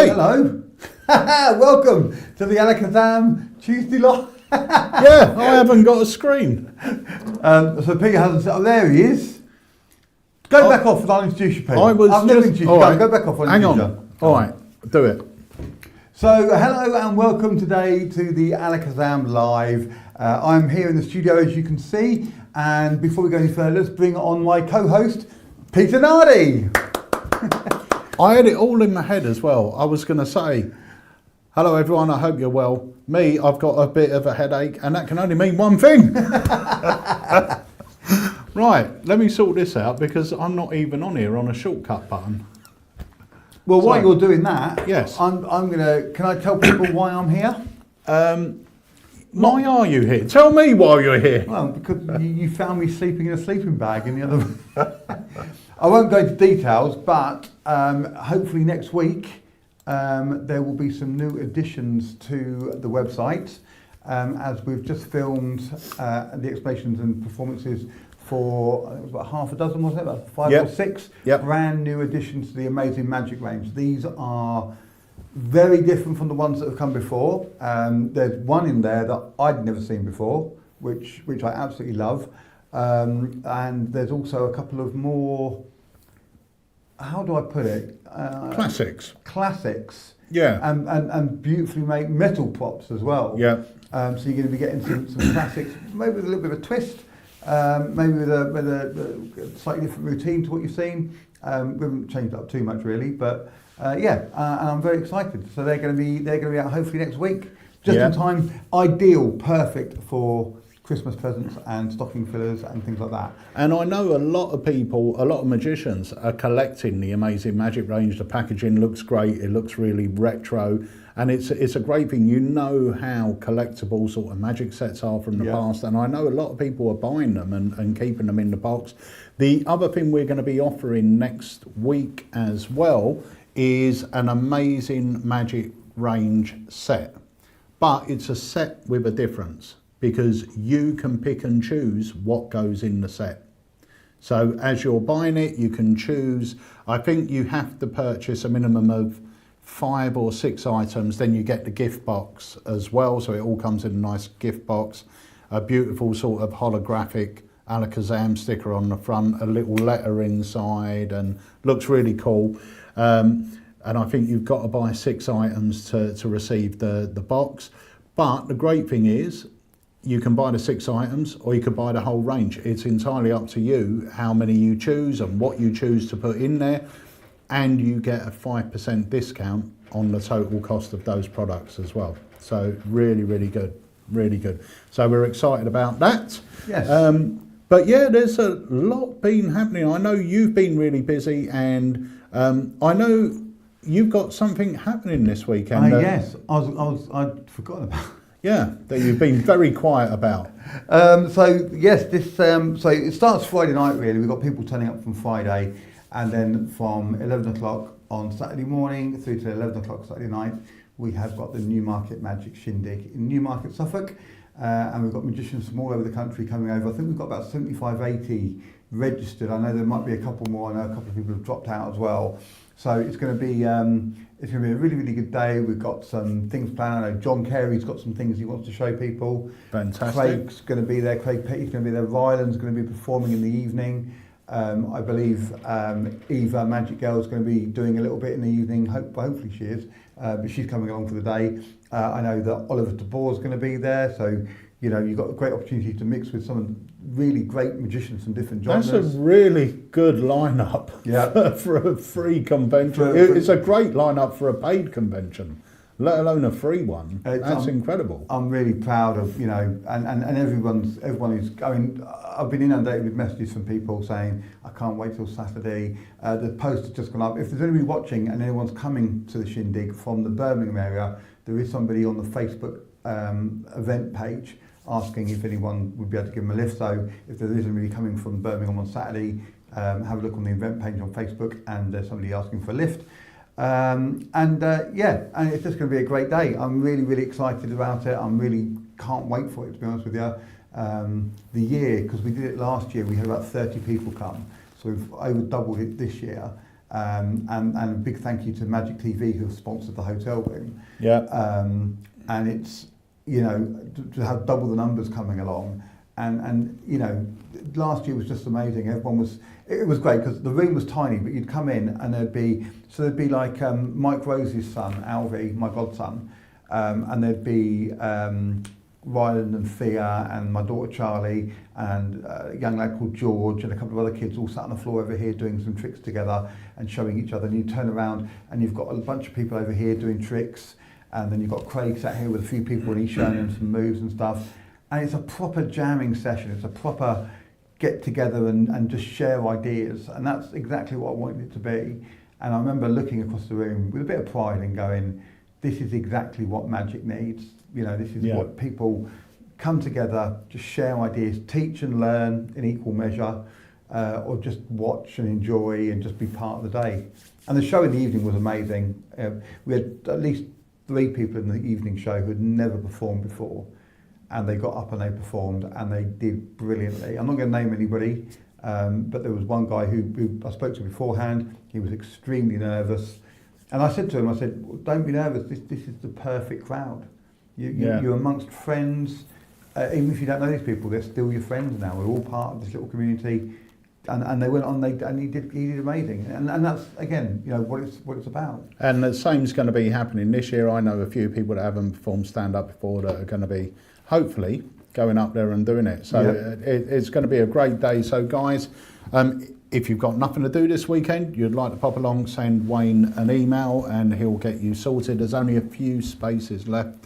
Hey! Hello! Welcome to the AlakazamMagicUK Tuesday live. Yeah, I haven't got a screen. So Peter hasn't said, oh, there he is. Go back off and I'll introduce you, Peter. I've never introduced you. Right. Go back off and introduce you. Hang on. All right, do it. So hello and welcome today to the AlakazamMagicUK Live. I'm here in the studio as you can see, and before we go any further, let's bring on my co-host, Peter Nardi. I had it all in my head as well. I was going to say, hello everyone, I hope you're well. Me, I've got a bit of a headache, and that can only mean one thing. Right, let me sort this out because I'm not even on here on a shortcut button. Well, while you're doing that, yes, I'm gonna. Can I tell people why I'm here? Why are you here? Tell me why you're here. Well, because you found me sleeping in a sleeping bag in the other room. I won't go into details, but hopefully next week there will be some new additions to the website, as we've just filmed the explanations and performances for, it was about half a dozen, wasn't it? About 5 or 6 brand new additions to the Amazing Magic range. These are very different from the ones that have come before. There's one in there that I'd never seen before, which I absolutely love. And there's also a couple of more, how do I put it? Classics. Classics. Yeah. And beautifully made metal props as well. Yeah. So you're going to be getting some classics, maybe with a little bit of a twist, maybe with a slightly different routine to what you've seen. We haven't changed it up too much really, but and I'm very excited. So they're going to be out hopefully next week, just in time, ideal, perfect for Christmas presents and stocking fillers and things like that. And I know a lot of people, a lot of magicians are collecting the Amazing Magic range. The packaging looks great, it looks really retro, and it's a great thing. You know how collectible sort of magic sets are from the past, and I know a lot of people are buying them and keeping them in the box. The other thing we're going to be offering next week as well is an Amazing Magic range set, but it's a set with a difference, because you can pick and choose what goes in the set. So as you're buying it, you can choose, I think you have to purchase a minimum of 5 or 6 items, then you get the gift box as well, so it all comes in a nice gift box, a beautiful sort of holographic ALAKAZAM sticker on the front, a little letter inside, and looks really cool. And I think you've got to buy 6 items to receive the box. But the great thing is, you can buy the 6 items or you can buy the whole range. It's entirely up to you how many you choose and what you choose to put in there, and you get a 5% discount on the total cost of those products as well. So really, really good, really good. So we're excited about that. Yes. But yeah, there's a lot been happening. I know you've been really busy, and I know you've got something happening this weekend. Yes, I'd forgotten about. Yeah, that you've been very quiet about. So yes, this so it starts Friday night really. We've got people turning up from Friday, and then from 11 o'clock on Saturday morning through to 11 o'clock Saturday night, we have got the Newmarket Magic Shindig in Newmarket, Suffolk, and we've got magicians from all over the country coming over. I think we've got about 75, 80 registered. I know there might be a couple more. I know a couple of people have dropped out as well. So it's going to be a really, really good day. We've got some things planned. I know John Carey's got some things he wants to show people. Fantastic. Craig's going to be there. Craig Petty's going to be there. Ryland's going to be performing in the evening. I believe Eva Magic Girl's going to be doing a little bit in the evening. Hopefully she is, but she's coming along for the day. I know that Oliver Tabos is going to be there. So you know, you've got a great opportunity to mix with some really great magicians from different genres. That's a really good lineup for a free convention. It's a great lineup for a paid convention, let alone a free one. That's incredible. I'm really proud of, you know, and everyone who's, I mean, I've been inundated with messages from people saying, I can't wait till Saturday. The post has just gone up. If there's anybody watching and anyone's coming to the Shindig from the Birmingham area, there is somebody on the Facebook event page asking if anyone would be able to give them a lift. So if there isn't really coming from Birmingham on Saturday, have a look on the event page on Facebook, and there's somebody asking for a lift. And it's just going to be a great day. I'm really, really excited about it. I'm really can't wait for it, to be honest with you. The year, because we did it last year, we had about 30 people come. So we've over doubled it this year. And a big thank you to Magic TV who have sponsored the hotel room. Yeah. And it's, you know, to have double the numbers coming along. And you know, last year was just amazing. It was great because the room was tiny, but you'd come in and there'd be like Mike Rose's son, Alvy, my godson, and there'd be Ryland and Thea and my daughter Charlie and a young lad called George and a couple of other kids all sat on the floor over here doing some tricks together and showing each other. And you turn around and you've got a bunch of people over here doing tricks, and then you've got Craig sat here with a few people and he's showing them some moves and stuff. And it's a proper jamming session. It's a proper get together and just share ideas. And that's exactly what I wanted it to be. And I remember looking across the room with a bit of pride and going, this is exactly what magic needs. You know, this is what people come together, just share ideas, teach and learn in equal measure, or just watch and enjoy and just be part of the day. And the show in the evening was amazing. We had at least 3 people in the evening show who had never performed before. And they got up and they performed and they did brilliantly. I'm not going to name anybody, but there was one guy who I spoke to beforehand. He was extremely nervous. And I said to him, I said, well, don't be nervous. This is the perfect crowd. You're amongst friends. Even if you don't know these people, they're still your friends now. We're all part of this little community. And they went on, and he did amazing. And that's, again, you know, what it's about. And the same's going to be happening this year. I know a few people that haven't performed stand-up before that are going to be, hopefully, going up there and doing it. So it's going to be a great day. So guys, if you've got nothing to do this weekend, you'd like to pop along, send Wayne an email and he'll get you sorted. There's only a few spaces left.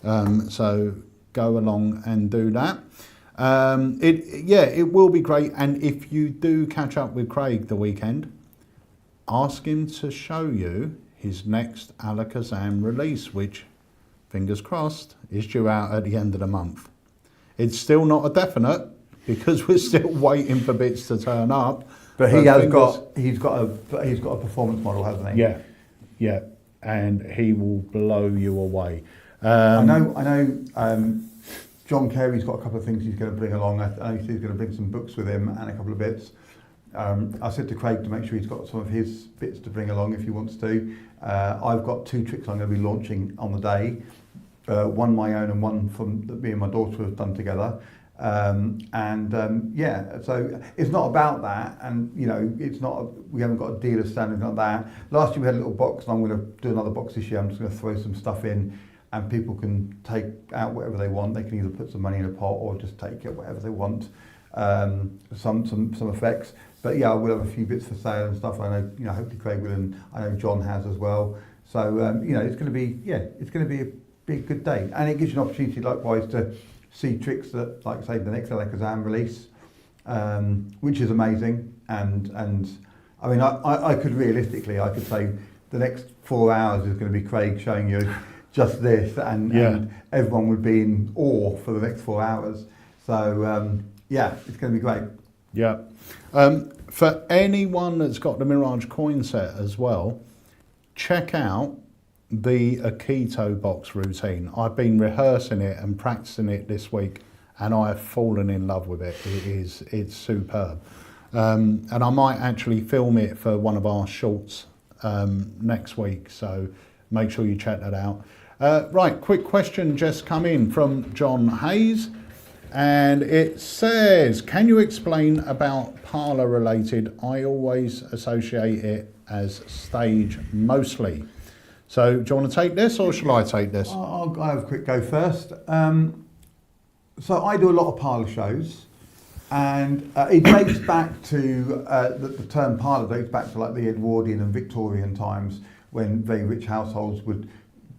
So go along and do that. It will be great. And if you do catch up with Craig the weekend, ask him to show you his next ALAKAZAM release, which, fingers crossed, is due out at the end of the month. It's still not a definite because we're still waiting for bits to turn up. But he's got a performance model, hasn't he? Yeah, and he will blow you away. I know. John Carey's got a couple of things he's going to bring along. I know he's going to bring some books with him and a couple of bits. I said to Craig to make sure he's got some of his bits to bring along if he wants to. I've got 2 tricks I'm going to be launching on the day. One my own and one from that me and my daughter have done together. So it's not about that, and you know, we haven't got a deal of standing like that. Last year we had a little box, and I'm going to do another box this year. I'm just going to throw some stuff in, and people can take out whatever they want. They can either put some money in a pot or just take it whatever they want. Some effects, but yeah, I will have a few bits for sale and stuff. I know, you know, hopefully Craig will, and I know John has as well. So you know, it's going to be a big good day, and it gives you an opportunity likewise to see tricks that, like say, the next ALAKAZAM release, which is amazing. And I mean, I could realistically, I could say the next 4 hours is going to be Craig showing you just this, and everyone would be in awe for the next 4 hours. So it's going to be great. Yeah. For anyone that's got the Mirage coin set as well, check out the Akito box routine. I've been rehearsing it and practicing it this week, and I have fallen in love with it. It's superb. And I might actually film it for one of our shorts next week, so make sure you check that out. Right, quick question just come in from John Hayes, and it says, can you explain about Parlor related? I always associate it as stage mostly. So do you want to take this, or shall I take this? I'll have a quick go first. So I do a lot of parlour shows, and it dates back to, the term parlour dates back to like the Edwardian and Victorian times, when very rich households would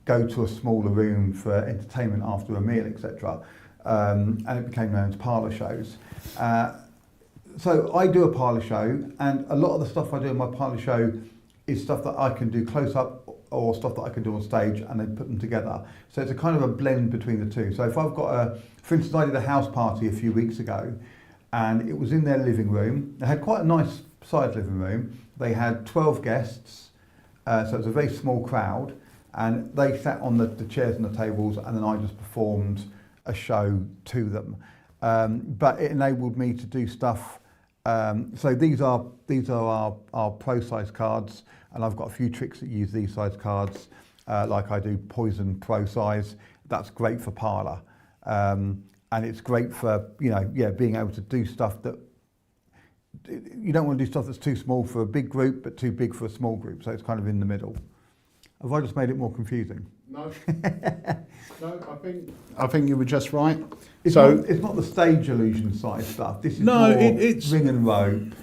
go to a smaller room for entertainment after a meal, etc. And it became known as parlour shows. So I do a parlour show, and a lot of the stuff I do in my parlour show is stuff that I can do close up or stuff that I can do on stage, and then put them together. So it's a kind of a blend between the two. So if I've got for instance, I did a house party a few weeks ago, and it was in their living room. They had quite a nice sized living room. They had 12 guests, so it was a very small crowd, and they sat on the chairs and the tables, and then I just performed a show to them. But it enabled me to do stuff So these are our pro size cards, and I've got a few tricks that use these size cards, like I do Poison Pro size. That's great for Parlor, and it's great for being able to do stuff that you don't want to do stuff that's too small for a big group, but too big for a small group. So it's kind of in the middle. Have I just made it more confusing? No, I think you were just right. It's not the stage illusion size stuff. This is more it's ring and rope.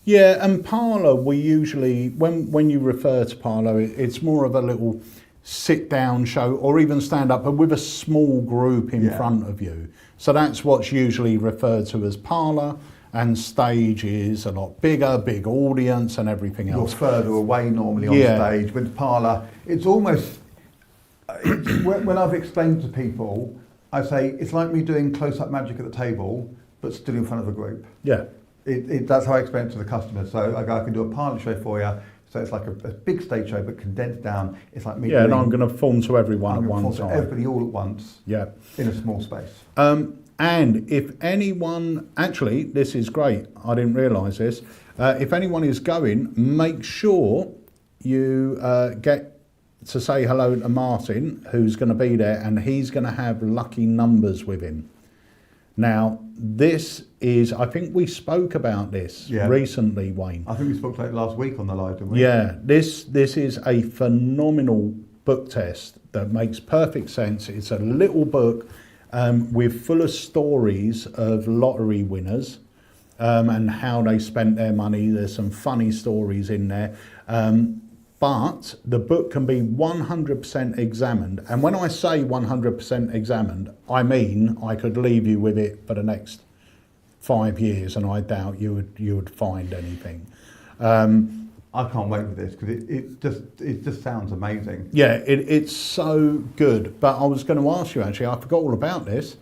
Yeah, and Parlor, we usually, when you refer to Parlor, it's more of a little sit-down show or even stand-up, but with a small group in front of you. So that's what's usually referred to as Parlor, and stage is a lot bigger, big audience and everything else. You're further away normally on stage. With Parlor, it's almost, when I've explained to people, I say, it's like me doing close-up magic at the table, but still in front of a group. Yeah. That's how I explain it to the customers. So I can do a Parlor show for you. So it's like a big stage show, but condensed down. It's like me. Yeah, and I'm going to perform to everyone at one time. Everybody all at once. Yeah. In a small space. And if anyone, actually, this is great. I didn't realise this. If anyone is going, make sure you get to say hello to Martin, who's going to be there, and he's going to have lucky numbers with him. Now, this is, I think we spoke about this recently, Wayne. I think we spoke about it last week on the live, didn't we? Yeah, this is a phenomenal book test that makes perfect sense. It's a little book with full of stories of lottery winners and how they spent their money. There's some funny stories in there. But the book can be 100% examined. And when I say 100% examined, I mean I could leave you with it for the next 5 years and I doubt you would find anything. I can't wait for this because it just sounds amazing. Yeah, it's so good. But I was going to ask you actually, I forgot all about this.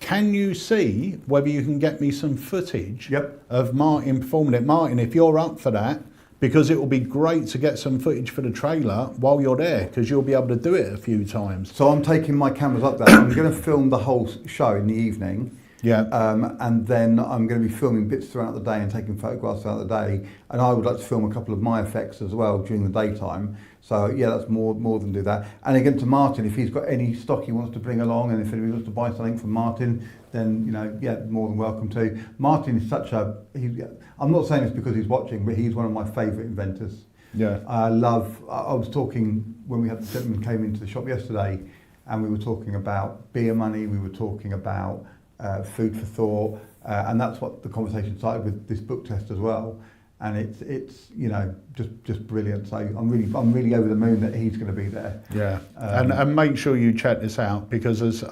Can you see whether you can get me some footage of Martin performing it? Martin, if you're up for that, because it will be great to get some footage for the trailer while you're there, because you'll be able to do it a few times. So I'm taking my cameras up there. I'm going to film the whole show in the evening. Yeah. And then I'm going to be filming bits throughout the day and taking photographs throughout the day. And I would like to film a couple of my effects as well during the daytime. So yeah, that's more than do that. And again, to Martin, if he's got any stock he wants to bring along, and if anybody wants to buy something from Martin, then more than welcome to. Martin is I'm not saying this because he's watching, but he's one of my favourite inventors. Yeah. I was talking when we had the gentleman came into the shop yesterday, and we were talking about beer money. We were talking about food for thought, and that's what the conversation started with this book test as well. And it's just brilliant. So I'm really over the moon that he's going to be there. Yeah, and make sure you check this out, because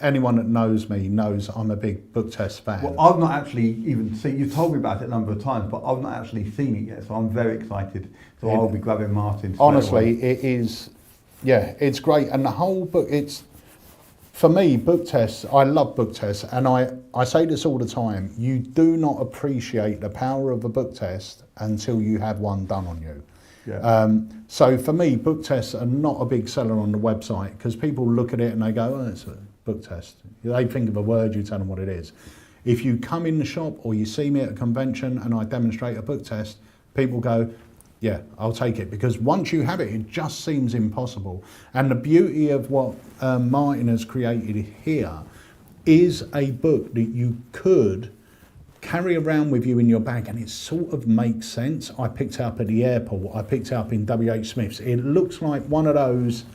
anyone that knows me knows I'm a big book test fan. Well, I've not actually even seen. You've told me about it a number of times, but I've not actually seen it yet. So I'm very excited. So I'll be grabbing Martin. Honestly, it is. Yeah, it's great, and the whole book. For me, book tests, I love book tests, and I say this all the time, you do not appreciate the power of a book test until you have one done on you. Yeah. So for me, book tests are not a big seller on the website, because people look at it and they go, oh, it's a book test. They think of a word, you tell them what it is. If you come in the shop or you see me at a convention and I demonstrate a book test, people go, yeah, I'll take it, because once you have it, it just seems impossible. And the beauty of what Martin has created here is a book that you could carry around with you in your bag, and it sort of makes sense. I picked it up at the airport, I picked it up in WH Smith's. It looks like one of those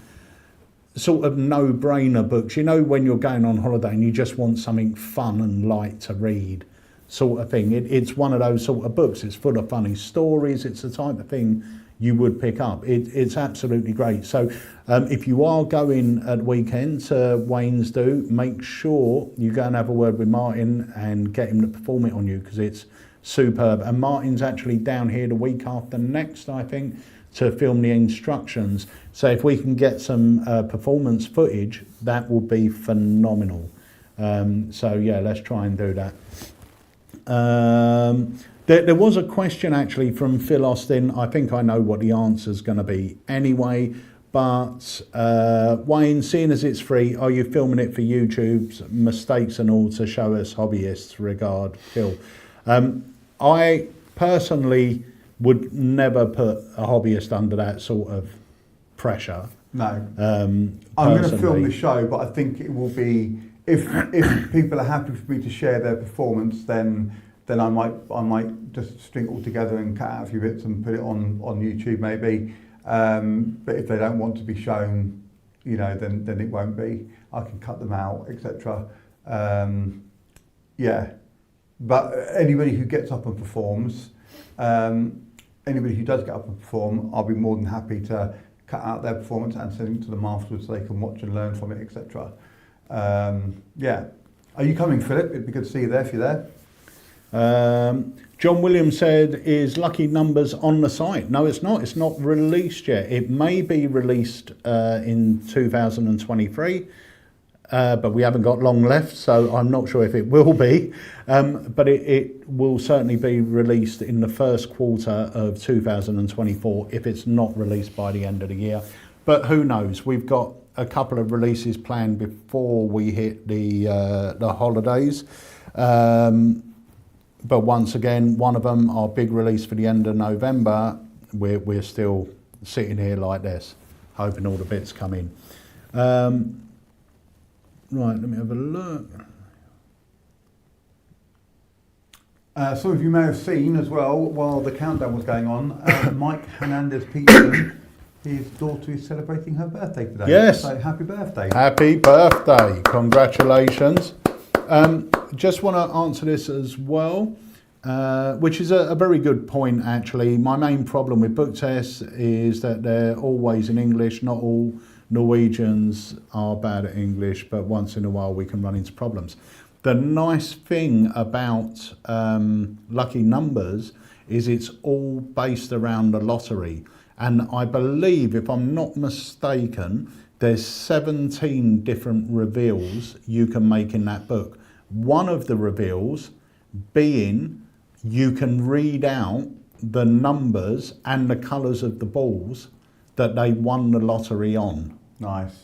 sort of no-brainer books. You know, when you're going on holiday and you just want something fun and light to read, sort of thing. It's one of those sort of books. It's full of funny stories. It's the type of thing you would pick up. It's absolutely great. So if you are going at weekend to Wayne's Do, make sure you go and have a word with Martin and get him to perform it on you, because it's superb. And Martin's actually down here the week after next, I think, to film the instructions. So if we can get some performance footage, that will be phenomenal. So yeah, let's try and do that. There was a question actually from Phil Austin. I think I know what the answer is going to be anyway, but Wayne, seeing as it's free, are you filming it for YouTube's mistakes and all to show us hobbyists? Regard, Phil. I personally would never put a hobbyist under that sort of pressure. No. I'm going to film the personally. show, but I think it will be, if people are happy for me to share their performance, then I might just string it all together and cut out a few bits and put it on YouTube maybe. But if they don't want to be shown, you know, then it won't be. I can cut them out, etc. Yeah. But anybody who gets up and performs, anybody who does get up and perform, I'll be more than happy to cut out their performance and send it to them afterwards so they can watch and learn from it, etc. Yeah. Are you coming, Philip? It'd be good to see you there if you're there. John Williams said, is Lucky Numbers on the site? No, it's not. It's not released yet. It may be released in 2023, but we haven't got long left, so I'm not sure if it will be. But it will certainly be released in the first quarter of 2024 if it's not released by the end of the year. But who knows? We've got a couple of releases planned before we hit the holidays. But once again, one of them, our big release for the end of November, we're still sitting here like this, hoping all the bits come in. Right, let me have a look. Some of you may have seen as well, while the countdown was going on, Mike Hernandez-Peterson, his daughter is celebrating her birthday today. Yes. So happy birthday. Happy birthday, congratulations. Just want to answer this as well, which is a very good point actually. My main problem with book tests is that they're always in English. Not all Norwegians are bad at English, but once in a while we can run into problems. The nice thing about Lucky Numbers is it's all based around the lottery. And I believe, if I'm not mistaken, there's 17 different reveals you can make in that book. One of the reveals being you can read out the numbers and the colours of the balls that they won the lottery on. Nice.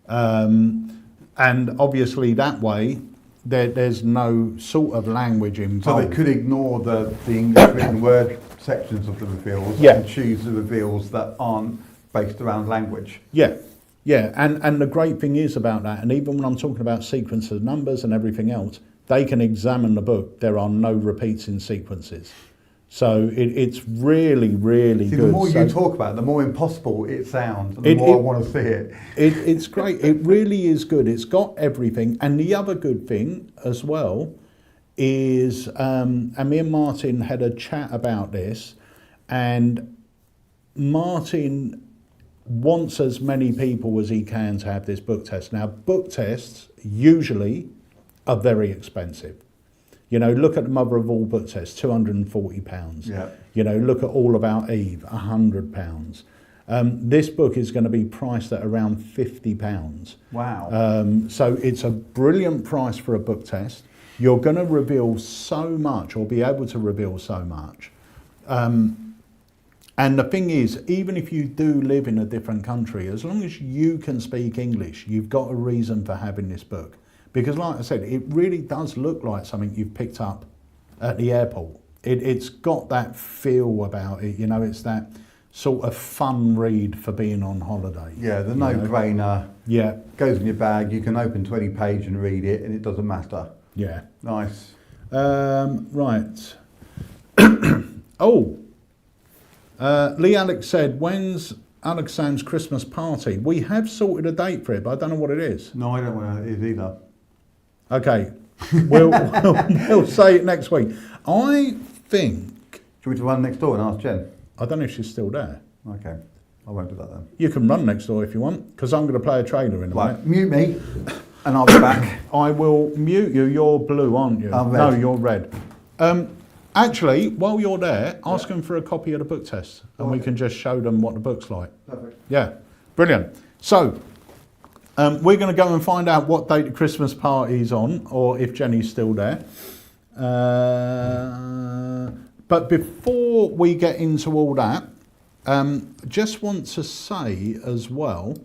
And obviously that way there's no sort of language involved. So they could ignore the English written word sections of the reveals, Yeah, and choose the reveals that aren't based around language. yeah, yeah. And the great thing is about that, and even when I'm talking about sequence of numbers and everything else, they can examine the book. There are no repeats in sequences. So it's really, really See, good. the more you talk about it, the more impossible it sounds, and the more I want to see it. It's great. It really is good. It's got everything. And the other good thing as well is, and me and Martin had a chat about this, and Martin wants as many people as he can to have this book test. Now, book tests usually are very expensive. You know, look at the mother of all book tests, £240. Yeah. You know, look at All About Eve, £100. This book is going to be priced at around £50. Wow. So it's a brilliant price for a book test. You're going to reveal so much, or be able to reveal so much. And the thing is, even if you do live in a different country, as long as you can speak English, you've got a reason for having this book. Because like I said, it really does look like something you've picked up at the airport. It's got that feel about it, you know, it's that sort of fun read for being on holiday. Yeah, the no-brainer. Yeah. Goes in your bag, you can open 20 page and read it, and it doesn't matter. Yeah. Nice. Right. Lee Alex said, when's Alakazam's Christmas party? We have sorted a date for it, but I don't know what it is. No, I don't know what it is either. Okay, we'll say it next week. I think... Should we run next door and ask Jen? I don't know if she's still there. Okay, I won't do that then. You can run next door if you want, because I'm going to play a trailer in a minute. Right, mute me, and I'll be back. I will mute you. You're blue, aren't you? I'm red. No, you're red. Actually, while you're there, ask them for a copy of the book test, and we can just show them what the book's like. Perfect. Yeah, brilliant. So, we're going to go and find out what date the Christmas party's on, or if Jenny's still there. But before we get into all that, just want to say as well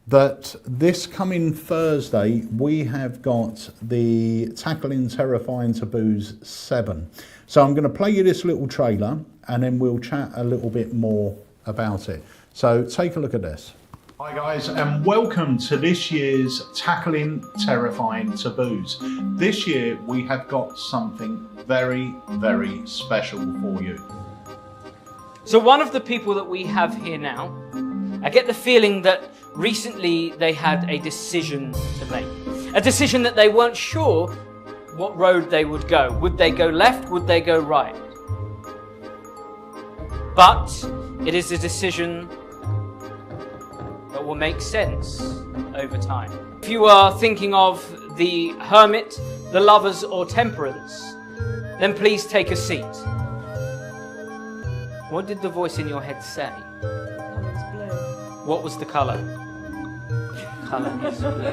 that this coming Thursday we have got the Tackling Terrifying Taboos 7. So I'm going to play you this little trailer and then we'll chat a little bit more about it. So take a look at this. Hi guys, and welcome to this year's Tackling Terrifying Taboos. This year we have got something very, very special for you. So one of the people that we have here now, I get the feeling that recently they had a decision to make. A decision that they weren't sure what road they would go. Would they go left? Would they go right? But it is a decision that will make sense over time. If you are thinking of the Hermit, the Lovers, or Temperance, then please take a seat. What did the voice in your head say? What was the colour? Colour is blue.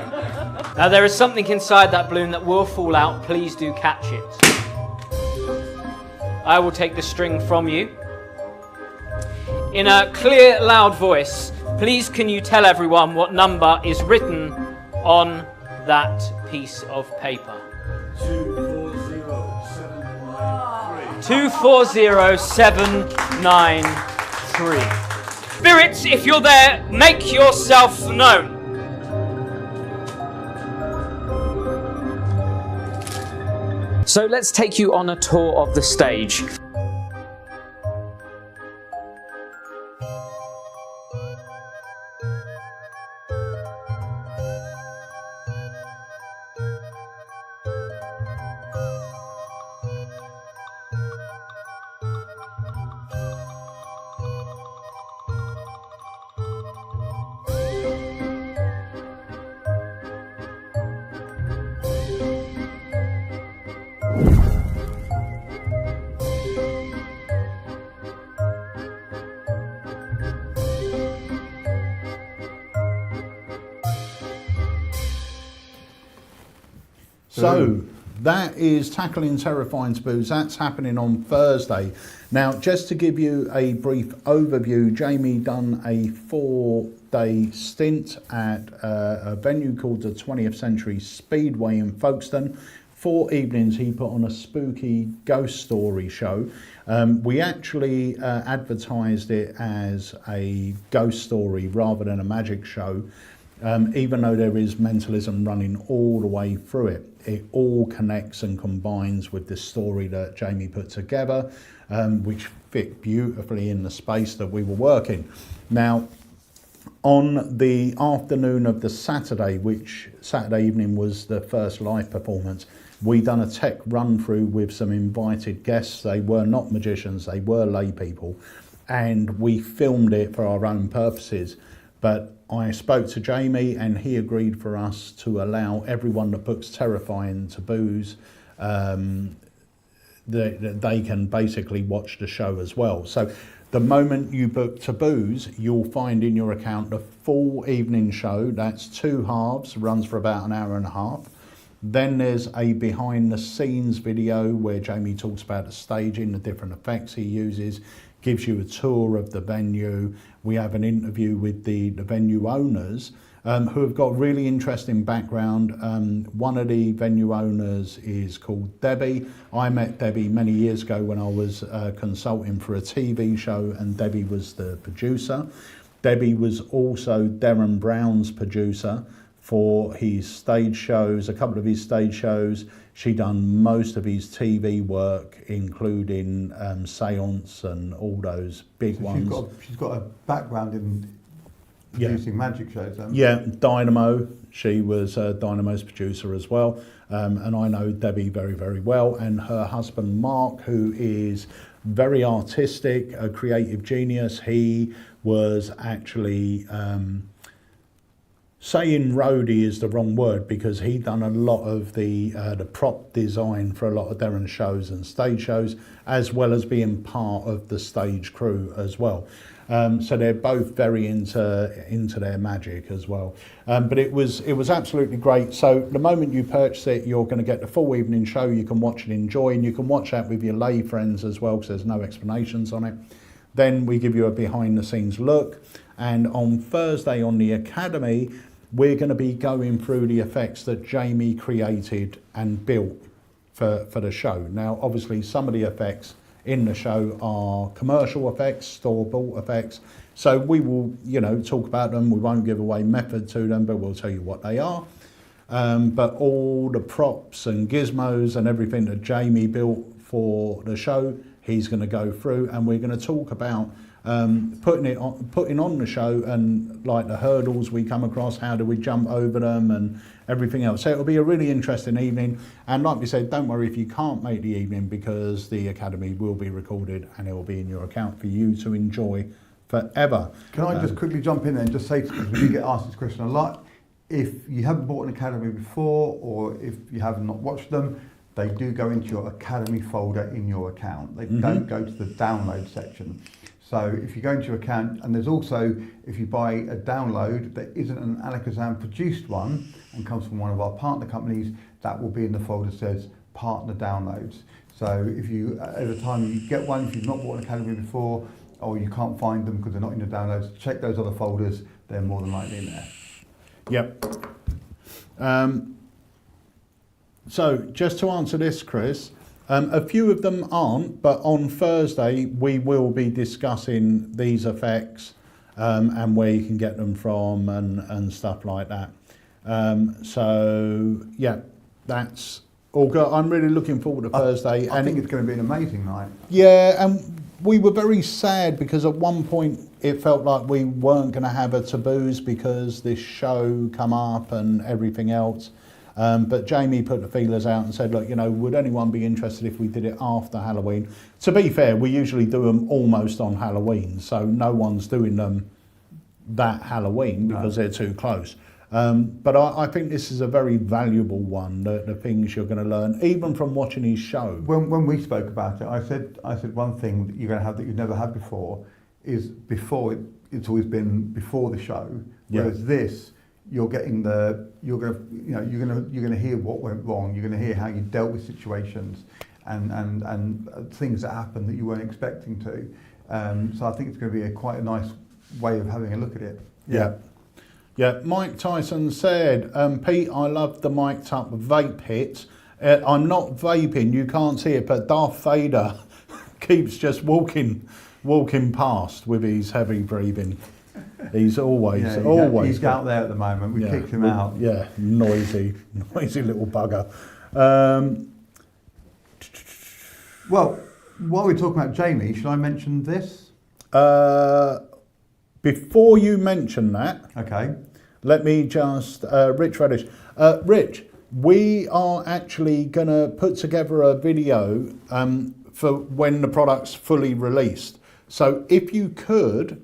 Now there is something inside that balloon that will fall out. Please do catch it. I will take the string from you. In a clear, loud voice, please can you tell everyone what number is written on that piece of paper? 240793. Spirits, if you're there, make yourself known. So let's take you on a tour of the stage. So that is Tackling Terrifying Taboos. That's happening on Thursday. Now, just to give you a brief overview, Jamie done a 4-day stint at a venue called the 20th Century Speedway in Folkestone. 4 evenings he put on a spooky ghost story show. We actually advertised it as a ghost story rather than a magic show. Even though there is mentalism running all the way through it, it all connects and combines with the story that Jamie put together, which fit beautifully in the space that we were working. Now, on the afternoon of the Saturday, which Saturday evening was the first live performance, we done a tech run through with some invited guests. They were not magicians, they were lay people, and we filmed it for our own purposes. But I spoke to Jamie and he agreed for us to allow everyone that books Terrifying Taboos, they can basically watch the show as well. So the moment you book Taboos, you'll find in your account the full evening show. That's 2 halves, runs for about an hour and a half. Then there's a behind the scenes video where Jamie talks about the staging, the different effects he uses, gives you a tour of the venue. We have an interview with the venue owners who have got really interesting background. One of the venue owners is called Debbie. I met Debbie many years ago when I was consulting for a TV show, and Debbie was the producer. Debbie was also Darren Brown's producer for his stage shows, a couple of his stage shows. She done most of his TV work, including Seance and all those big ones. She's got a background in producing magic shows. Yeah, Dynamo. She was Dynamo's producer as well. And I know Debbie very, very well. And her husband, Mark, who is very artistic, a creative genius. He was actually... saying roadie is the wrong word, because he'd done a lot of the prop design for a lot of Darren's shows and stage shows, as well as being part of the stage crew as well. So they're both very into their magic as well. But it was absolutely great. So the moment you purchase it, you're going to get the full evening show. You can watch and enjoy, and you can watch that with your lay friends as well, because there's no explanations on it. Then we give you a behind the scenes look. And on Thursday on the Academy, we're going to be going through the effects that Jamie created and built for the show. Now, obviously, some of the effects in the show are commercial effects, store-bought effects. So we will, talk about them. We won't give away method to them, but we'll tell you what they are. But all the props and gizmos and everything that Jamie built for the show, he's going to go through, and we're going to talk about putting on the show and like the hurdles we come across, how do we jump over them and everything else. So it'll be a really interesting evening. And like we said, don't worry if you can't make the evening, because the Academy will be recorded and it will be in your account for you to enjoy forever. Can I just quickly jump in there and just say, because we do get asked this question a lot, if you haven't bought an Academy before, or if you have not watched them, they do go into your Academy folder in your account. They don't go to the download section. So if you go into your account, and there's also, if you buy a download that isn't an AlakazamM produced one and comes from one of our partner companies, that will be in the folder that says partner downloads. So if you, at the time you get one, if you've not bought an Academy before, or you can't find them because they're not in your downloads, check those other folders, they're more than likely in there. Yep. So just to answer this, Chris, a few of them aren't, but on Thursday we will be discussing these effects and where you can get them from and stuff like that. So yeah, that's all good. I'm really looking forward to Thursday. I think it's going to be an amazing night. Yeah, and we were very sad because at one point it felt like we weren't going to have a Taboos because this show come up and everything else. But Jamie put the feelers out and said, look, would anyone be interested if we did it after Halloween? To be fair, we usually do them almost on Halloween, so no one's doing them that Halloween because they're too close. But I think this is a very valuable one, the things you're going to learn, even from watching his show. When we spoke about it, I said one thing that you're going to have that you've never had before is it's always been before the show, whereas this, you're going to hear what went wrong. You're going to hear how you dealt with situations and things that happened that you weren't expecting to. So I think it's going to be quite a nice way of having a look at it. Yeah. Mike Tyson said, Pete, I love the mic'd up vape hits. I'm not vaping, you can't see it, but Darth Vader keeps just walking past with his heavy breathing. He's always. He's out there at the moment. We kicked him out. Yeah, noisy little bugger. Well, while we're talking about Jamie, should I mention this? Before you mention that, okay. Let me just Rich Reddish. Rich, we are actually going to put together a video for when the product's fully released. So if you could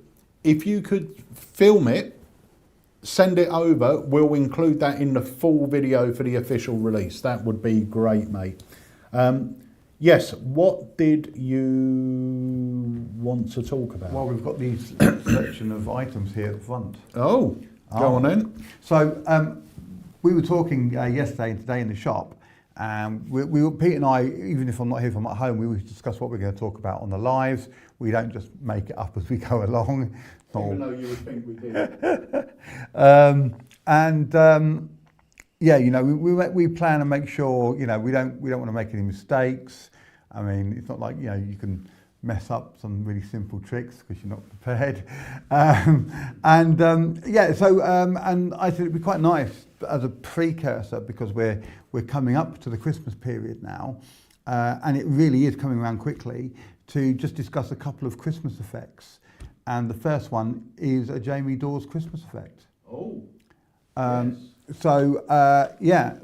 film it, send it over, we'll include that in the full video for the official release. That would be great, mate. Yes, what did you want to talk about? Well, we've got these selection of items here at the front. Oh, go on then. So we were talking yesterday and today in the shop, and Pete and I, even if I'm not here, if I'm at home, we always discuss what we're going to talk about on the lives. We don't just make it up as we go along. Even though you would think we did. We plan and make sure, we don't want to make any mistakes. I mean, it's not like, you can mess up some really simple tricks because you're not prepared. And I said it'd be quite nice as a precursor, because we're coming up to the Christmas period now, and it really is coming around quickly, to just discuss a couple of Christmas effects. And the first one is a Jamie Dawes Christmas effect. Oh, yes.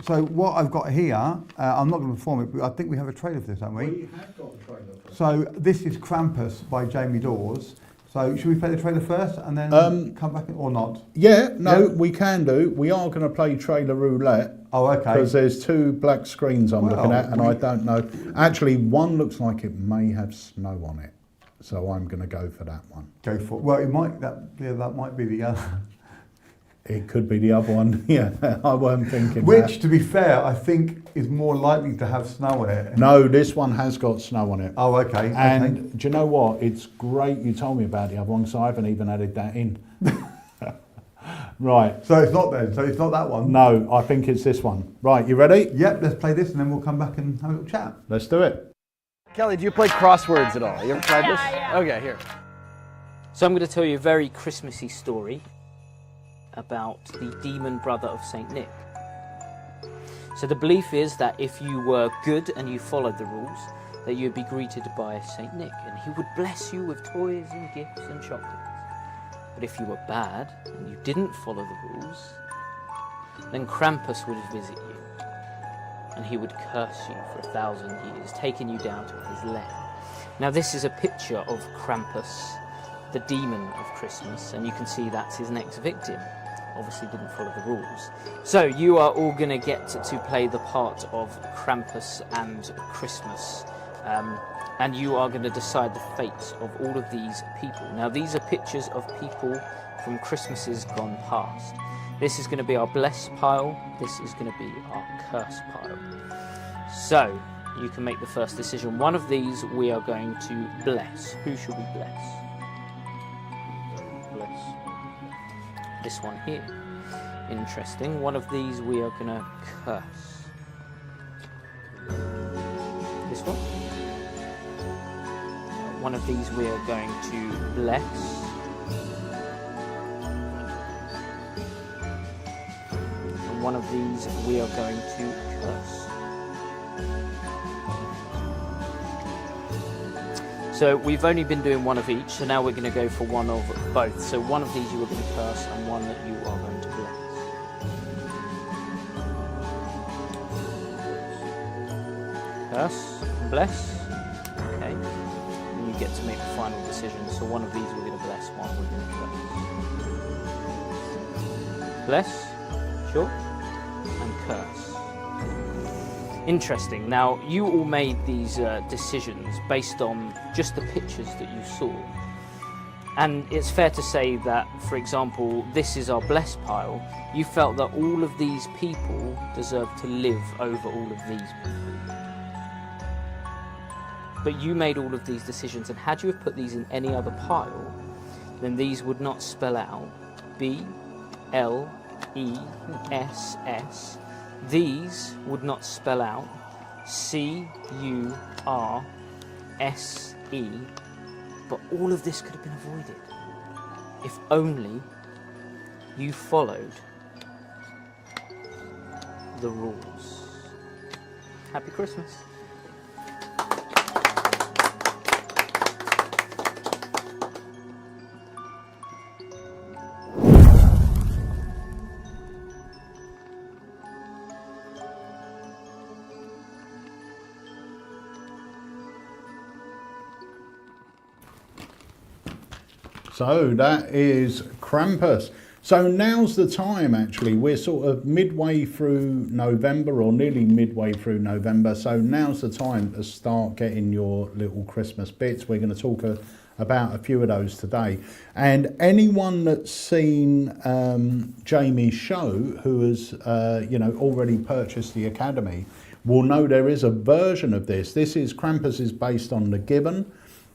So what I've got here, I'm not going to perform it, but I think we have a trailer for this, haven't we? We have got a trailer for it. So this is Krampus by Jamie Dawes. So should we play the trailer first and then come back, or not? We can do. We are going to play trailer roulette. Oh, okay. Because there's two black screens I'm looking at, and I don't know. Actually, one looks like it may have snow on it. So I'm going to go for that one. Go for it. Well, it might. That might be the other. It could be the other one. Yeah, I weren't thinking Which, that. to be fair, I think is more likely to have snow on it. No, this one has got snow on it. Oh, okay. And do you know what? It's great you told me about the other one, so I haven't even added that in. Right. So it's not then. So it's not that one. No, I think it's this one. Right, you ready? Yep. Let's play this, and then we'll come back and have a little chat. Let's do it. Kelly, do you play crosswords at all? You ever tried this? Yeah. Okay, here. So I'm going to tell you a very Christmassy story about the demon brother of Saint Nick. So the belief is that if you were good and you followed the rules, that you'd be greeted by Saint Nick, and he would bless you with toys and gifts and chocolates. But if you were bad and you didn't follow the rules, then Krampus would visit you, and he would curse you for 1,000 years, taking you down to his lair. Now this is a picture of Krampus, the demon of Christmas, and you can see that's his next victim. Obviously didn't follow the rules. So you are all going to get to play the part of Krampus and Christmas. And you are going to decide the fate of all of these people. Now these are pictures of people from Christmases gone past. This is going to be our bless pile. This is going to be our curse pile. So you can make the first decision. One of these we are going to bless. Who should we bless? Bless. This one here. Interesting. One of these we are going to curse. This one. One of these we are going to bless. And one of these we are going to curse. So we've only been doing one of each, so now we're going to go for one of both. So one of these you are going to curse and one that you are going to bless. Curse, bless. Okay. And you get to make the final decision. So one of these we're going to bless, one we're going to curse. Bless, sure, and curse. Interesting. Now, you all made these decisions based on just the pictures that you saw. And it's fair to say that, for example, this is our bless pile. You felt that all of these people deserve to live over all of these people. But you made all of these decisions, and had you have put these in any other pile, then these would not spell out BLESS. These would not spell out CURSE, but all of this could have been avoided if only you followed the rules. Happy Christmas. So that is Krampus. So now's the time, actually. We're sort of midway through November, or nearly midway through November. So now's the time to start getting your little Christmas bits. We're going to talk about a few of those today. And anyone that's seen Jamie's show, who has already purchased the Academy, will know there is a version of this. This is Krampus is based on the Gibbon.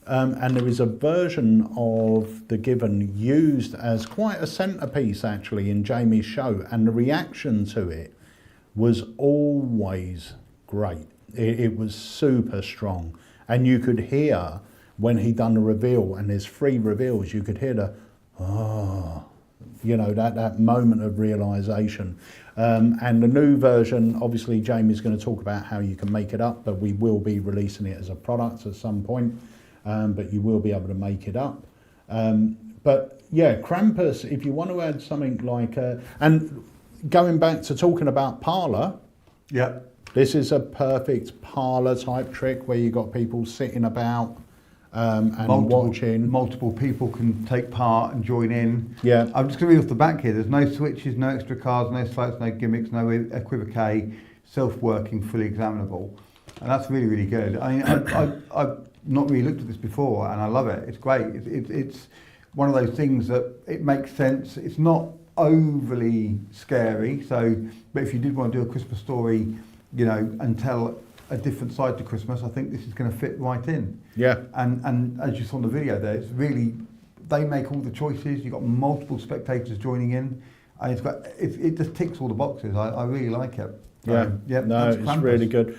And there is a version of the Gibbon used as quite a centerpiece actually in Jamie's show, and the reaction to it was always great. It was super strong, and you could hear when he done the reveal, and there's 3 reveals, you could hear the that moment of realization. And the new version, obviously Jamie's going to talk about how you can make it up, but we will be releasing it as a product at some point. But you will be able to make it up. But yeah, Krampus, if you want to add something like, and going back to talking about Parlor, Yeah. this is a perfect Parlor type trick where you've got people sitting about and watching. Multiple people can take part and join in. Yeah. I'm just going to read off the back here. There's no switches, no extra cards, no slides, no gimmicks, no equivoque, self-working, fully examinable. And that's really, really good. I mean, I've not really looked at this before, and I love it. It's great. It's one of those things that it makes sense. It's not overly scary. So, but if you did want to do a Christmas story, you know, and tell a different side to Christmas, I think this is going to fit right in. Yeah. And as you saw in the video there, it's really, they make all the choices. You've got multiple spectators joining in. And it just ticks all the boxes. I really like it. Yeah, no, it's Krampus. really good.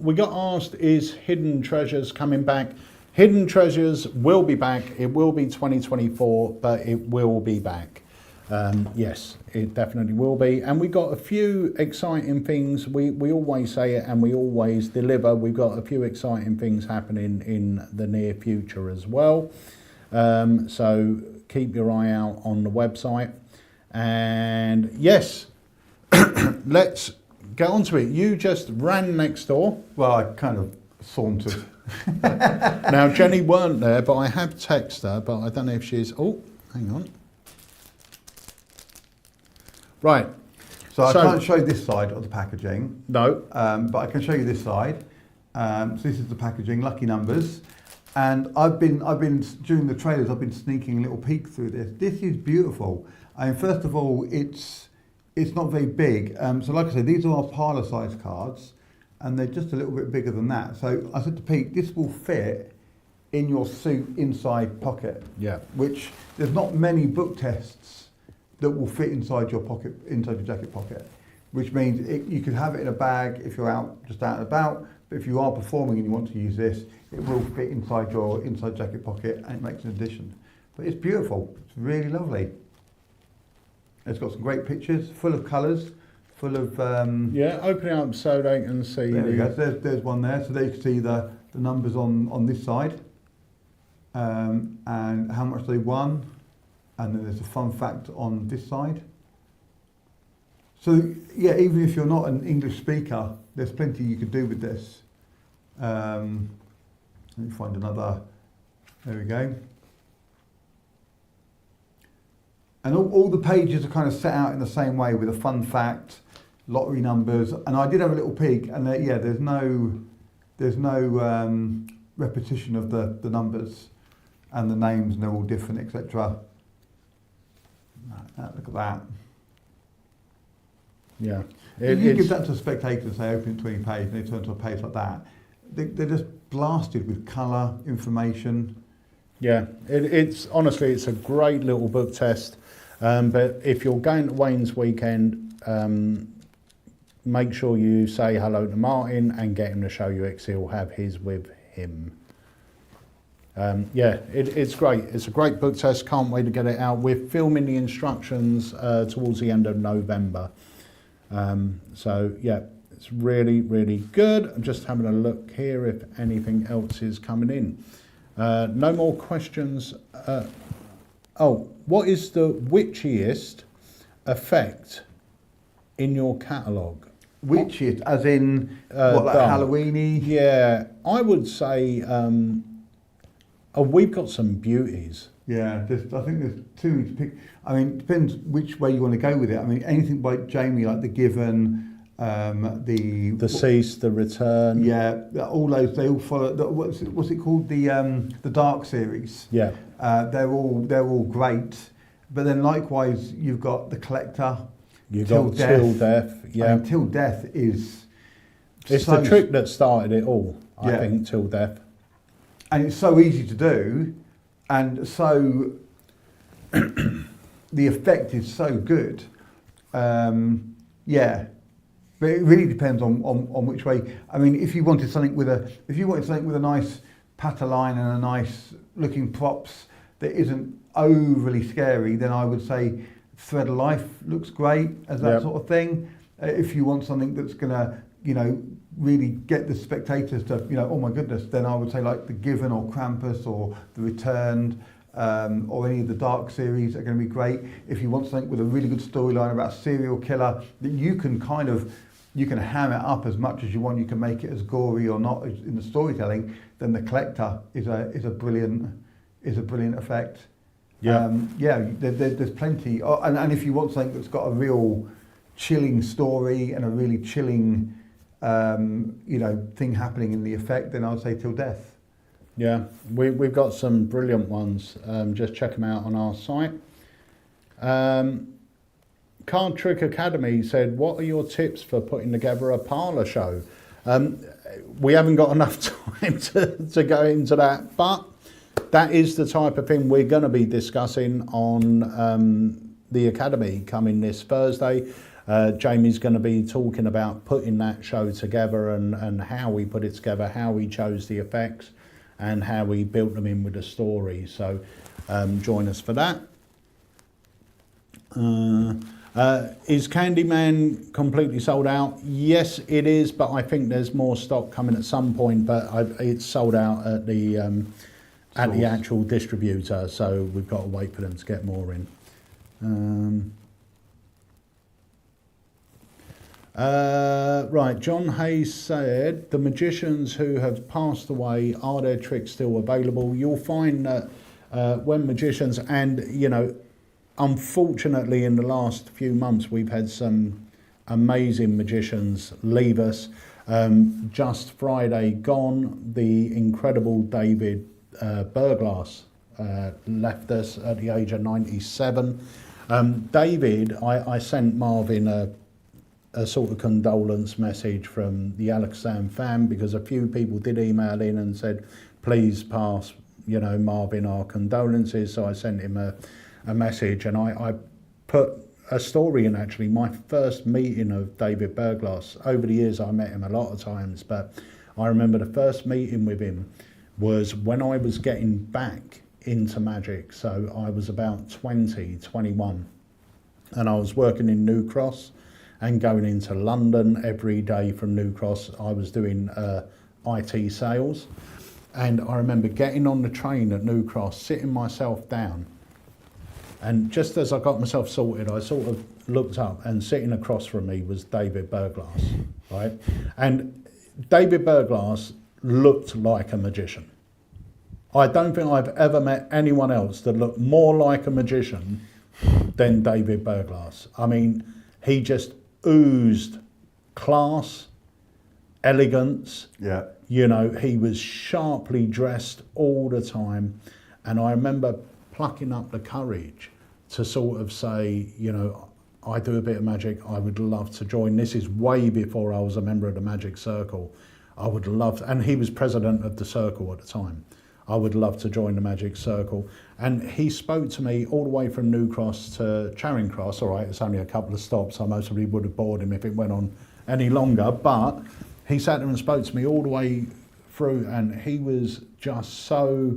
We got asked, is Hidden Treasures coming back? Hidden Treasures will be back. It will be 2024, but it will be back. Yes, it definitely will be. And we got a few exciting things. We always say it and we always deliver. We've got a few exciting things happening in the near future as well. So keep your eye out on the website. And yes, let's get on to it. You just ran next door. Well, I kind of sauntered. Now, Jenny weren't there, but I have texted her, but I don't know if she's... Oh, hang on. Right. So I can't show this side of the packaging. No. But I can show you this side. So this is the packaging, lucky numbers. And I've been during the trailers, I've been sneaking a little peek through this. This is beautiful. I mean, first of all, it's not very big. So like I said, these are our parlour size cards, and they're just a little bit bigger than that. So I said to Pete, this will fit in your suit inside pocket. Yeah. Which there's not many book tests that will fit inside your pocket, inside your jacket pocket. Which means you could have it in a bag if you're just out and about. But if you are performing and you want to use this, it will fit inside your inside jacket pocket, and it makes an addition. But it's beautiful. It's really lovely. It's got some great pictures, full of colours, full of... yeah, open it up so they can see. There we go. So there's one there. So there you can see the numbers on this side, and how much they won. And then there's a fun fact on this side. So yeah, even if you're not an English speaker, there's plenty you could do with this. Let me find another. There we go. And all the pages are kind of set out in the same way with a fun fact, lottery numbers, and I did have a little peek, and yeah, there's no repetition of the numbers and the names, and they're all different, etc. Look at that. Yeah. If you give that to a spectator and say open it to any page, and they turn to a page like that, they're just blasted with colour, information. Yeah, it's honestly, it's a great little book test. But if you're going to Wayne's weekend, make sure you say hello to Martin and get him to show you it, 'cause he'll have his with him. Yeah, it's great. It's a great book test. Can't wait to get it out. We're filming the instructions towards the end of November. So yeah, it's really, really good. I'm just having a look here if anything else is coming in. No more questions. Oh, what is the witchiest effect in your catalogue? Witchiest, as in what, like Halloweeny? Yeah, I would say. We've got some beauties. Yeah, I think there's two to pick. I mean, it depends which way you want to go with it. I mean, anything by Jamie, like The Given, the Cease, The Return. Yeah, all those, they all follow. What's it called? The Dark series. Yeah. They're all great. But then likewise, you've got The Collector. You've got Till Death. Yeah. I mean, Till Death is. It's the trick that started it all. I think Till Death. And it's so easy to do, and so the effect is so good. Yeah, but it really depends on which way. I mean, if you wanted something with a nice patter line and a nice looking props that isn't overly scary, then I would say Thread of Life looks great as that sort of thing. If you want something that's gonna, really get the spectators to, oh my goodness, then I would say like The Given or Krampus or The Returned, or any of the Dark series are going to be great. If you want something with a really good storyline about a serial killer that you can ham it up as much as you want, you can make it as gory or not in the storytelling, then The Collector is a brilliant effect. Yeah. There's plenty. And if you want something that's got a real chilling story and a really chilling thing happening in the effect, then I would say Till Death. Yeah, we've got some brilliant ones. Just check them out on our site. Card Trick Academy said, what are your tips for putting together a parlour show? We haven't got enough time to go into that, but that is the type of thing we're going to be discussing on the Academy coming this Thursday. Jamie's going to be talking about putting that show together and how we put it together, how we chose the effects and how we built them in with the story. So join us for that. Is Candyman completely sold out? Yes, it is, but I think there's more stock coming at some point, but it's sold out at the actual distributor, so we've got to wait for them to get more in. Right, John Hayes said, the magicians who have passed away, are their tricks still available? You'll find that when magicians, and you know, unfortunately in the last few months we've had some amazing magicians leave us. Just Friday gone, the incredible David Berglass left us at the age of 97. David, I sent Marvin a sort of condolence message from the AlakazamMagicUK fan, because a few people did email in and said, please pass, you know, Marvin our condolences. So I sent him a message, and I put a story in, actually, my first meeting of David Berglass. Over the years I met him a lot of times, but I remember the first meeting with him was when I was getting back into magic. So I was about 20, 21, and I was working in New Cross and going into London every day from New Cross. I was doing IT sales, and I remember getting on the train at New Cross, sitting myself down, and just as I got myself sorted, I sort of looked up, and sitting across from me was David Berglass, right? And David Berglass looked like a magician. I don't think I've ever met anyone else that looked more like a magician than David Berglass. I mean, he just oozed class, elegance. Yeah. You know, he was sharply dressed all the time. And I remember plucking up the courage to sort of say, you know, I do a bit of magic, I would love to join. This is way before I was a member of the Magic Circle. I would love to, and he was president of the circle at the time. I would love to join the Magic Circle. And he spoke to me all the way from New Cross to Charing Cross. All right, it's only a couple of stops. I most probably would have bored him if it went on any longer. But he sat there and spoke to me all the way through, and he was just so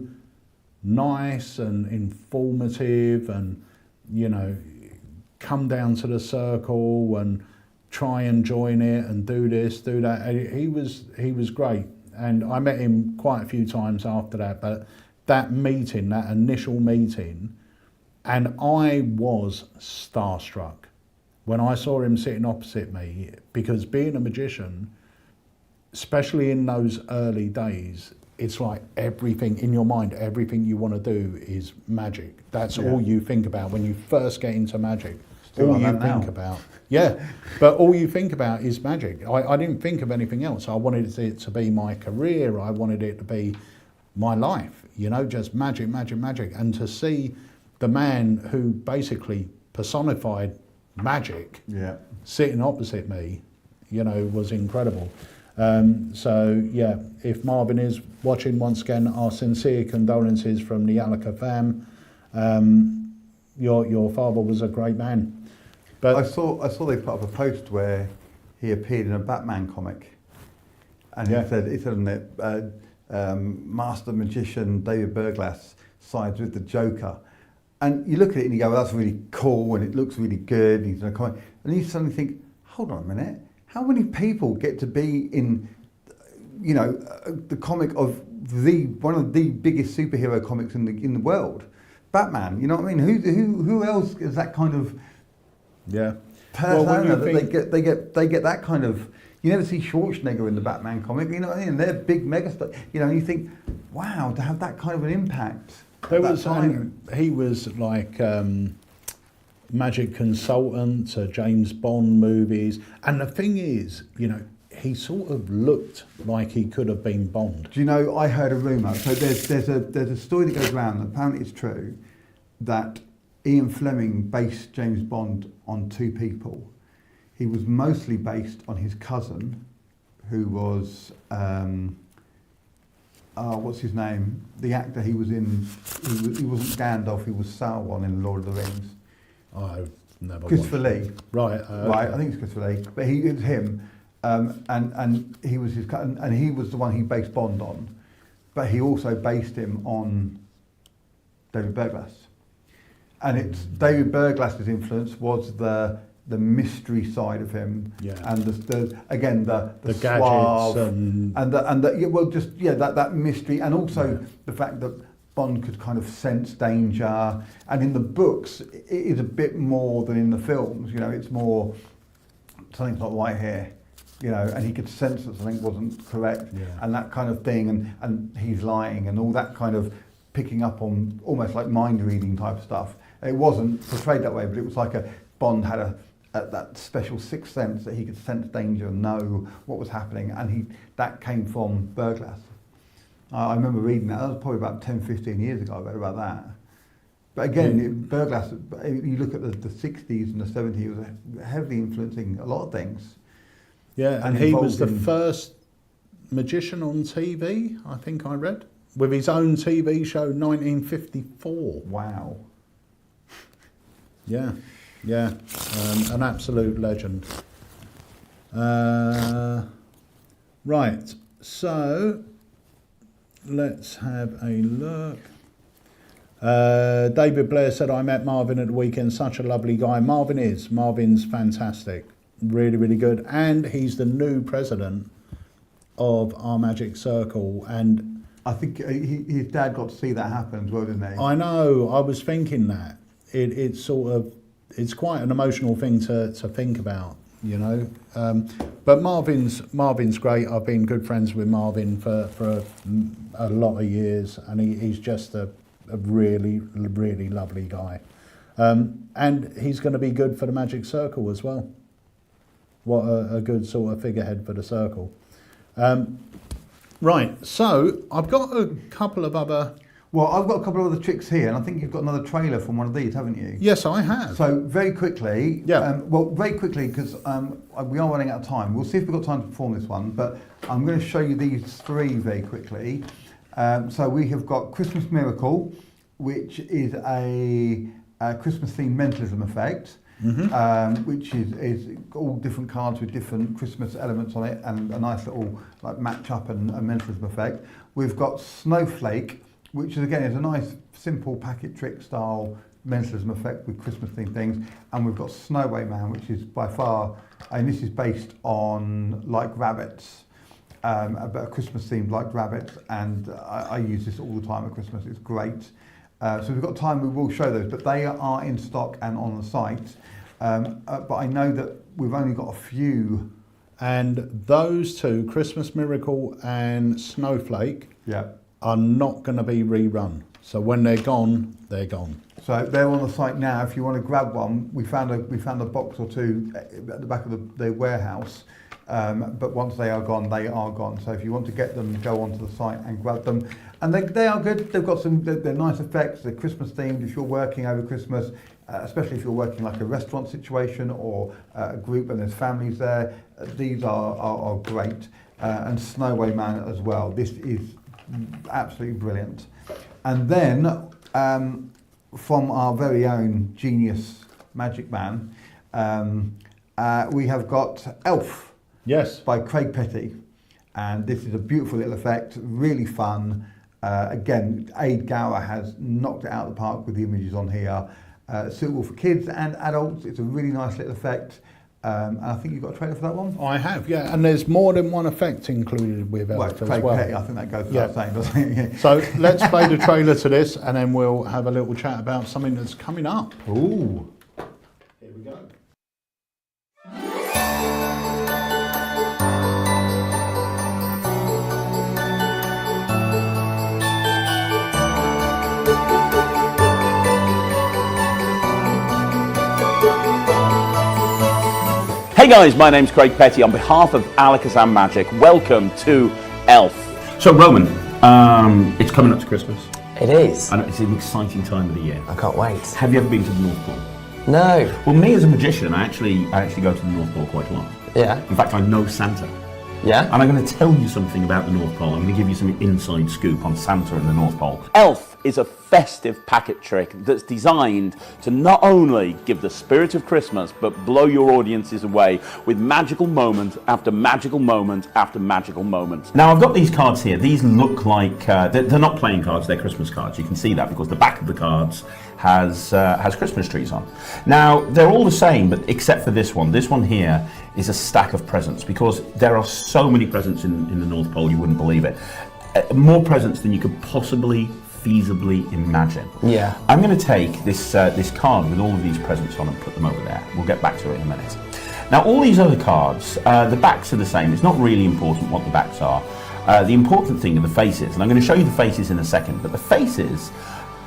nice and informative, and, you know, come down to the circle and try and join it and do this, do that. And he was great. And I met him quite a few times after that, but that meeting, that initial meeting, and I was starstruck when I saw him sitting opposite me, because being a magician, especially in those early days, it's like everything in your mind, everything you want to do is magic. That's all you think about when you first get into magic. All you think about. Yeah, but all you think about is magic. I didn't think of anything else. I wanted it to be my career. I wanted it to be my life, you know, just magic, magic, magic. And to see the man who basically personified magic sitting opposite me, you know, was incredible. So yeah, if Marvin is watching, once again, our sincere condolences from the AlakazamMagicUK fam. Your father was a great man. But I saw they put up a post where he appeared in a Batman comic, and he said on it, Master Magician David Berglass sides with the Joker. And you look at it and you go, well, that's really cool, and it looks really good. He's in a comic, and you suddenly think, hold on a minute, how many people get to be in, you know, the comic of one of the biggest superhero comics in the world, Batman? You know what I mean? Who else is that kind of persona that they get that kind of? You never see Schwarzenegger in the Batman comic, you know what I mean? They're big megastar, you know. And you think, wow, to have that kind of an impact. There was he was like magic consultant to James Bond movies, and the thing is, you know, he sort of looked like he could have been Bond. Do you know, I heard a rumour, so there's a story that goes around, and apparently it's true, that Ian Fleming based James Bond on two people. He was mostly based on his cousin, who was, what's his name? The actor he was in, he wasn't Gandalf, he was Sauron in Lord of the Rings. I've never Christopher watched Lee. Right. Right, I think it's Christopher Lee. But it was him. And he was his cousin, and he was the one he based Bond on. But he also based him on David Berglass. And it's David Berglass's influence was the mystery side of him, and the gadgets that mystery, and also the fact that Bond could kind of sense danger. And in the books, it is a bit more than in the films. You know, it's more something's not right here. You know, and he could sense that something wasn't correct, and that kind of thing, and he's lying, and all that kind of picking up on almost like mind reading type of stuff. It wasn't portrayed that way, but it was like Bond had that special sixth sense that he could sense danger and know what was happening, and that came from Berglass. I remember reading that. That was probably about 10, 15 years ago. I read about that. But again, Berglass, you look at the 60s and the 70s, he was heavily influencing a lot of things. Yeah, and he was the first magician on TV, I think I read, with his own TV show, 1954. Wow. Yeah, an absolute legend. Right, so let's have a look. David Blair said, I met Marvin at the weekend, such a lovely guy. Marvin's fantastic, really, really good. And he's the new president of our Magic Circle. And I think his dad got to see that happen as well, didn't he? I know, I was thinking that. It's quite an emotional thing to think about, you know. But Marvin's great. I've been good friends with Marvin for a lot of years, and he's just a really, really lovely guy. And he's going to be good for the Magic Circle as well. What a good sort of figurehead for the circle. Right, so I've got a couple of other... Well, I've got a couple of other tricks here, and I think you've got another trailer from one of these, haven't you? Yes, I have. So very quickly, very quickly, because we are running out of time. We'll see if we've got time to perform this one, but I'm going to show you these three very quickly. So we have got Christmas Miracle, which is a Christmas-themed mentalism effect, which is all different cards with different Christmas elements on it, and a nice little like match-up and mentalism effect. We've got Snowflake, which is again is a nice simple packet trick style mentalism effect with Christmas themed things, and we've got Snowway Man, which is by far, and this is based on Like Rabbits, a Christmas themed Like Rabbits, and I use this all the time at Christmas. It's great. So if we've got time, we will show those, but they are in stock and on the site. But I know that we've only got a few. And those two, Christmas Miracle and Snowflake, are not going to be rerun. So when they're gone, they're gone. So they're on the site now. If you want to grab one, we found a box or two at the back of the warehouse. But once they are gone, they are gone. So if you want to get them, go onto the site and grab them. And they are good. They've got they're nice effects. They're Christmas themed. If you're working over Christmas, especially if you're working like a restaurant situation or a group and there's families there, these are great. And Snowway Man as well. This is absolutely brilliant. And then from our very own genius magic man, we have got Elf. Yes. By Craig Petty. And this is a beautiful little effect, really fun. Again, Aid Gower has knocked it out of the park with the images on here. Suitable for kids and adults. It's a really nice little effect. And I think you've got a trailer for that one? I have, yeah. And there's more than one effect included with Elf as Craig well. Petty, I think that goes without saying, doesn't it? So let's play the trailer to this, and then we'll have a little chat about something that's coming up. Ooh. Here we go. Hey guys, my name's Craig Petty. On behalf of AlakazamMagicUK, Magic, welcome to Elf. So Roman, it's coming up to Christmas. It is. And it's an exciting time of the year. I can't wait. Have you ever been to the North Pole? No. Well, me as a magician, I actually go to the North Pole quite a lot. Yeah. In fact, I know Santa. Yeah? And I'm going to tell you something about the North Pole. I'm going to give you some inside scoop on Santa and the North Pole. Elf is a festive packet trick that's designed to not only give the spirit of Christmas, but blow your audiences away with magical moment after magical moment after magical moment. Now, I've got these cards here. These look like, they're not playing cards, they're Christmas cards. You can see that because the back of the cards has Christmas trees on. Now, they're all the same, but except for this one. This one here is a stack of presents because there are so many presents in the North Pole, you wouldn't believe it. More presents than you could possibly feasibly imagine. Yeah. I'm going to take this card with all of these presents on and put them over there. We'll get back to it in a minute. Now, all these other cards, the backs are the same. It's not really important what the backs are. The important thing are the faces, and I'm going to show you the faces in a second, but the faces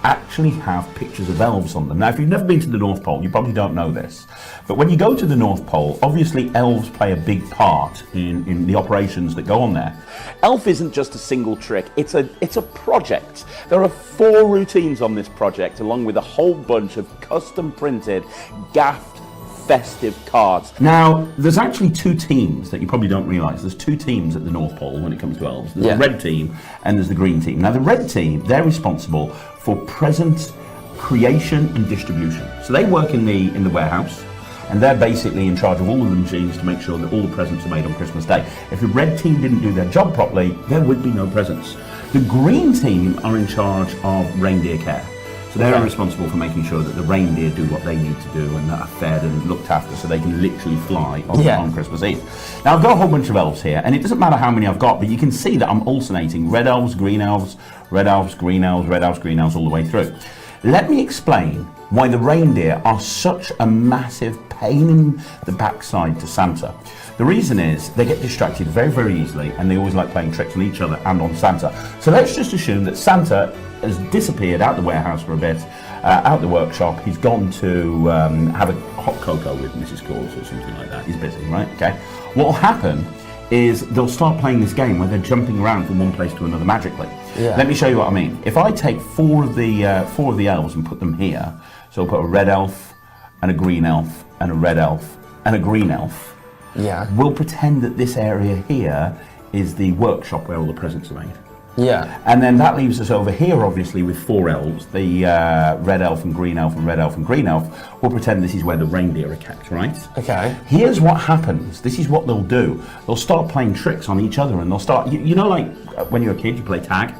actually have pictures of elves on them. Now, if you've never been to the North Pole, you probably don't know this, but when you go to the North Pole, obviously elves play a big part in the operations that go on there. Elf isn't just a single trick, it's a project. There are 4 routines on this project, along with a whole bunch of custom printed, gaffed, festive cards. Now, there's actually 2 teams that you probably don't realise. There's 2 teams at the North Pole when it comes to elves. There's the red team and there's the green team. Now, the red team, they're responsible for present creation and distribution. So they work in the warehouse, and they're basically in charge of all of the machines to make sure that all the presents are made on Christmas Day. If the red team didn't do their job properly, there would be no presents. The green team are in charge of reindeer care. So they're responsible for making sure that the reindeer do what they need to do and are fed and looked after so they can literally fly on Christmas Eve. Now, I've got a whole bunch of elves here, and it doesn't matter how many I've got, but you can see that I'm alternating red elves, green elves, red elves, green elves, red elves, green elves all the way through. Let me explain why the reindeer are such a massive pain in the backside to Santa. The reason is they get distracted very, very easily, and they always like playing tricks on each other and on Santa. So let's just assume that Santa has disappeared out the warehouse for a bit, out the workshop. He's gone to have a hot cocoa with Mrs. Claus or something like that. He's busy, right? Okay. What will happen is they'll start playing this game where they're jumping around from one place to another magically. Yeah. Let me show you what I mean. If I take 4 of the elves and put them here, so I'll put a red elf and a green elf and a red elf and a green elf. Yeah. We'll pretend that this area here is the workshop where all the presents are made. Yeah. And then that leaves us over here, obviously, with 4 elves, the red elf and green elf and red elf and green elf. We'll pretend this is where the reindeer are kept, right? Okay. Here's what happens. This is what they'll do. They'll start playing tricks on each other, and they'll start, you know, like when you're a kid, you play tag?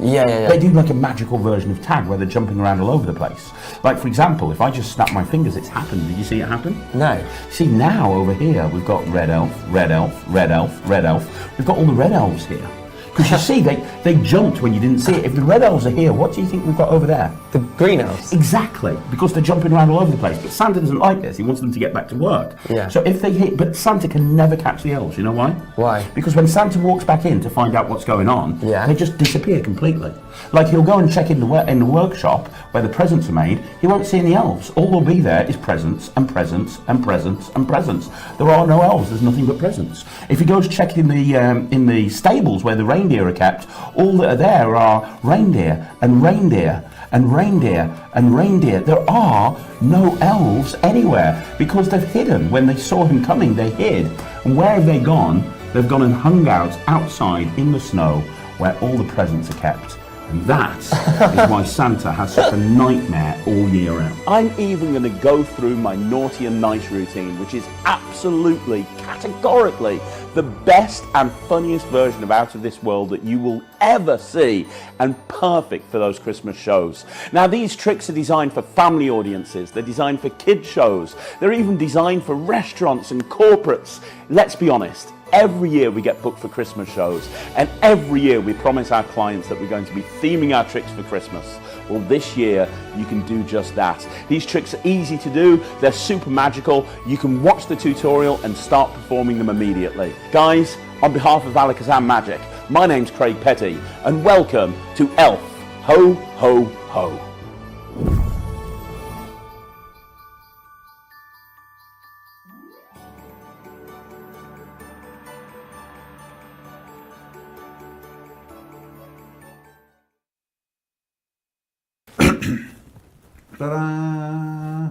Yeah. They do like a magical version of tag where they're jumping around all over the place. Like, for example, if I just snap my fingers, it's happened. Did you see it happen? No. See, now over here, we've got red elf, red elf, red elf, red elf. We've got all the red elves here. Because you see, they jumped when you didn't see it. If the red elves are here, what do you think we've got over there? The green elves. Exactly, because they're jumping around all over the place. But Santa doesn't like this. He wants them to get back to work. Yeah. So if they hit, but Santa can never catch the elves. You know why? Why? Because when Santa walks back in to find out what's going on, they just disappear completely. Like, he'll go and check in the workshop where the presents are made. He won't see any elves. All will be there is presents and presents and presents and presents. There are no elves. There's nothing but presents. If he goes check in the stables where the reindeer are kept, all that are there are reindeer and reindeer and reindeer and reindeer. There are no elves anywhere because they've hidden. When they saw him coming, they hid. And where have they gone? They've gone and hung out outside in the snow where all the presents are kept. And that is why Santa has such a nightmare all year round. I'm even going to go through my naughty and nice routine, which is absolutely, categorically, the best and funniest version of Out of This World that you will ever see, and perfect for those Christmas shows. Now, these tricks are designed for family audiences, they're designed for kid shows, they're even designed for restaurants and corporates. Let's be honest, every year we get booked for Christmas shows, and every year we promise our clients that we're going to be theming our tricks for Christmas. Well, this year you can do just that. These tricks are easy to do, they're super magical. You can watch the tutorial and start performing them immediately. Guys, on behalf of Alakazam Magic, my name's Craig Petty, and welcome to Elf Ho Ho Ho. Ta-da!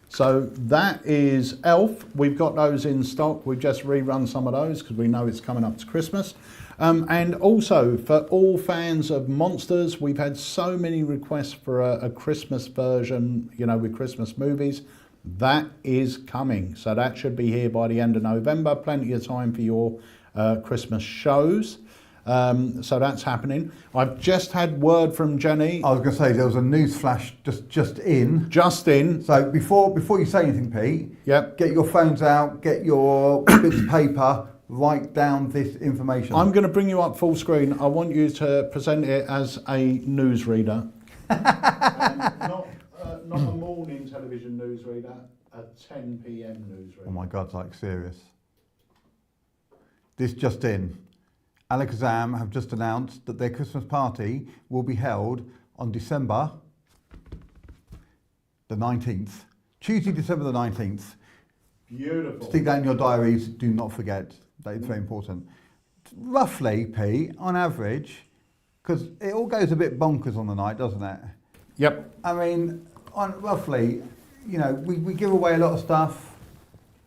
So that is Elf. We've got those in stock. We've just rerun some of those because we know it's coming up to Christmas. And also for all fans of Monsters, we've had so many requests for a Christmas version, you know, with Christmas movies. That is coming. So that should be here by the end of November. Plenty of time for your Christmas shows. So that's happening. I've just had word from Jenny. I was going to say there was a news flash just in. Just in. So before you say anything, Pete, Yep. get your phones out, get your bits of paper, write down this information. I'm going to bring you up full screen. I want you to present it as a newsreader. Not a morning television newsreader, a 10 p.m. newsreader. Oh my God, like serious. This just in. AlakazamMagicUK have just announced that their Christmas party will be held on December the 19th. Tuesday, December the 19th. Beautiful. Stick that in your diaries. Do not forget. That is very important. Roughly, Pete, on average, because it all goes a bit bonkers on the night, doesn't it? Yep. I mean, roughly, you know, we give away a lot of stuff.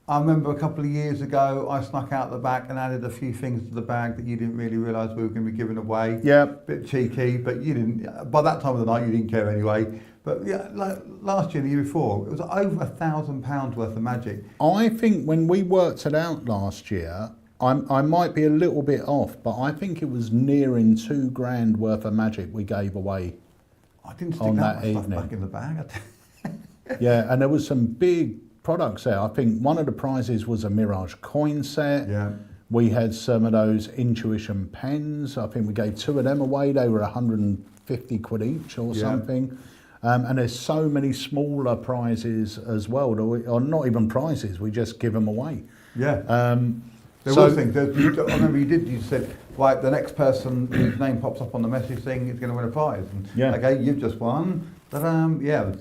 I remember a couple of years ago, I snuck out the back and added a few things to the bag that you didn't really realise we were going to be giving away. Yep. Bit cheeky, but you didn't. By that time of the night, you didn't care anyway. But yeah, like last year, the year before, it was over £1,000 worth of magic. I think when we worked it out last year, I might be a little bit off, but I think it was nearing £2,000 worth of magic we gave away. I didn't stick On that that much stuff evening. back in the bag. Yeah, and there was some big products there. I think one of the prizes was a Mirage coin set. Yeah. We had some of those Intuition pens. I think we gave 2 of them away. They were 150 quid each or Yeah. something. And there's so many smaller prizes as well, or not even prizes, we just give them away. Yeah. There So- were things. I remember you said, right, the next person whose name pops up on the message thing is going to win a prize. And, Yeah. okay, you've just won. Yeah.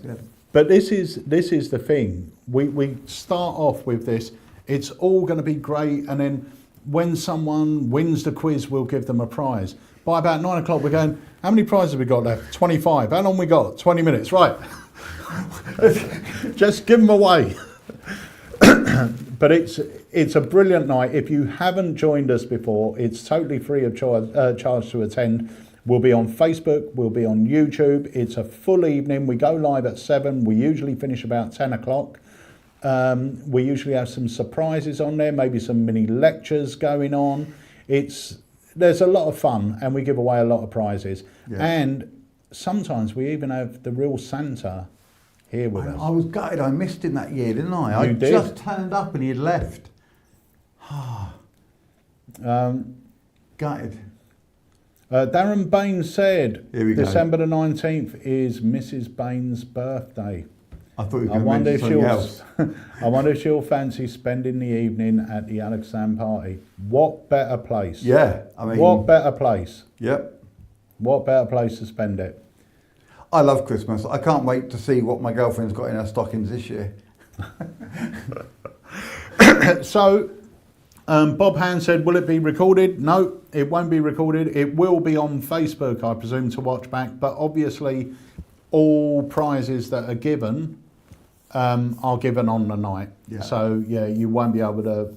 But this is the thing. We start off with this. It's all going to be great, and then when someone wins the quiz, we'll give them a prize. By about 9 o'clock, we're going, how many prizes have we got left? 25. How long we got? 20 minutes. Right. Just give them away. But it's a brilliant night. If you haven't joined us before, it's totally free of charge to attend. We'll be on Facebook, we'll be on YouTube. It's a full evening. We go live at 7. We usually finish about 10 o'clock. We usually have some surprises on there, maybe some mini lectures going on. There's a lot of fun, and we give away a lot of prizes. Yeah. And sometimes we even have the real Santa here with us. I was gutted. I missed him that year, didn't I? You I did. just turned up and he had left. Gutted. Darren Baines said Here we go. December the 19th is Mrs. Baines' birthday. I thought you were I going to wonder if mention something else. I wonder if she'll fancy spending the evening at the AlakazamMagicUK party. What better place? Yeah, I mean... What better place? Yep. What better place to spend it? I love Christmas. I can't wait to see what my girlfriend's got in her stockings this year. So, Bob Hand said, will it be recorded? No, it won't be recorded. It will be on Facebook, I presume, to watch back. But obviously, all prizes that are given are given on the night. Yeah. So, yeah, you won't be able to,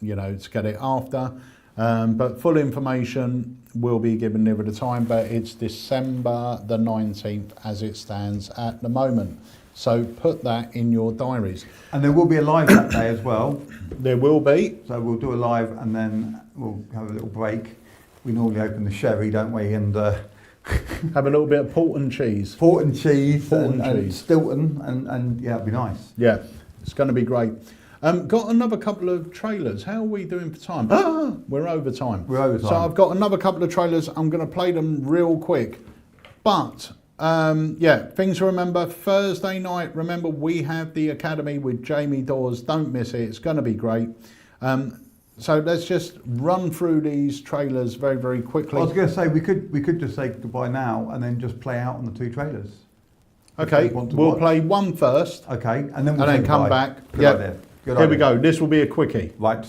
to get it after. But full information will be given nearer the time. But it's December the 19th as it stands at the moment. So put that in your diaries. And there will be a live that day as well. There will be. So we'll do a live and then we'll have a little break. We normally open the sherry, don't we? And Have a little bit of port and cheese. port and cheese, Port and and cheese. Stilton, and yeah, it'd be nice. Yeah, it's going to be great. Got another couple of trailers. How are we doing for time? We're over time. We're over time. So I've got another couple of trailers. I'm going to play them real quick. But, things to remember. Thursday night, remember, we have the Academy with Jamie Dawes. Don't miss it. It's going to be great. So let's just run through these trailers very, very quickly. I was going to say, we could just say goodbye now and then just play out on the two trailers. Okay, If you want to we'll watch. play one first. Okay, and then we'll And then say come goodbye. back. Good Yep. idea. Good Here idea. we go. This will be a quickie. Right.